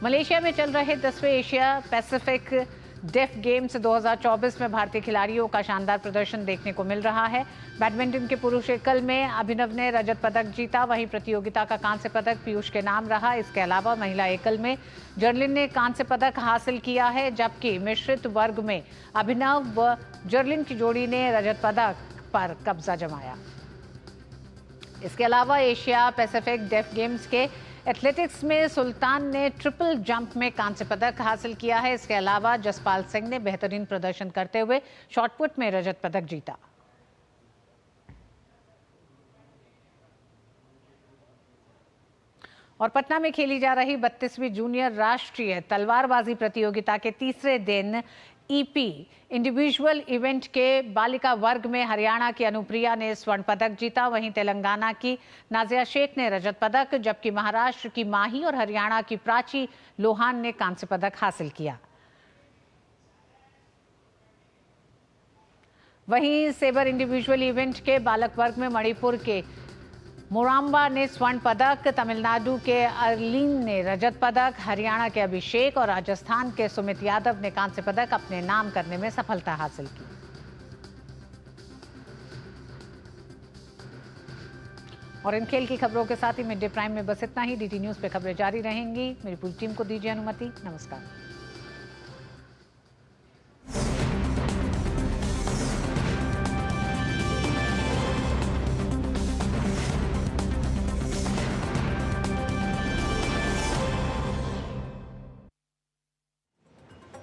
मलेशिया में चल रहे 10वें एशिया पैसिफिक डेफ गेम्स 2024 में भारतीय खिलाड़ियों का शानदार प्रदर्शन देखने को मिल रहा है। बैडमिंटन के पुरुष एकल में अभिनव ने रजत पदक जीता। वहीं प्रतियोगिता का कांस्य पदक पीयूष के नाम रहा। इसके अलावा महिला एकल में जर्लिन ने कांस्य पदक हासिल किया है, जबकि मिश्रित वर्ग में अभिनव व जर्लिन की जोड़ी ने रजत पदक पर कब्जा जमाया। इसके अलावा एशिया पैसिफिक डेफ गेम्स के एथलेटिक्स में सुल्तान ने ट्रिपल जंप में कांस्य पदक हासिल किया है। इसके अलावा जसपाल सिंह ने बेहतरीन प्रदर्शन करते हुए शॉटपुट में रजत पदक जीता। और पटना में खेली जा रही 32वीं जूनियर राष्ट्रीय तलवारबाजी प्रतियोगिता के तीसरे दिन ईपी इंडिविजुअल इवेंट के बालिका वर्ग में हरियाणा की अनुप्रिया ने स्वर्ण पदक जीता। वहीं तेलंगाना की नाजिया शेख ने रजत पदक, जबकि महाराष्ट्र की माही और हरियाणा की प्राची लोहान ने कांस्य पदक हासिल किया। वहीं सेबर इंडिविजुअल इवेंट के बालक वर्ग में मणिपुर के मोराम्बा ने स्वर्ण पदक, तमिलनाडु के अरलीन ने रजत पदक, हरियाणा के अभिषेक और राजस्थान के सुमित यादव ने कांस्य पदक अपने नाम करने में सफलता हासिल की। और इन खेल की खबरों के साथ ही मिड डे प्राइम में बस इतना ही। डीटी न्यूज पे खबरें जारी रहेंगी। मेरी पूरी टीम को दीजिए अनुमति। नमस्कार।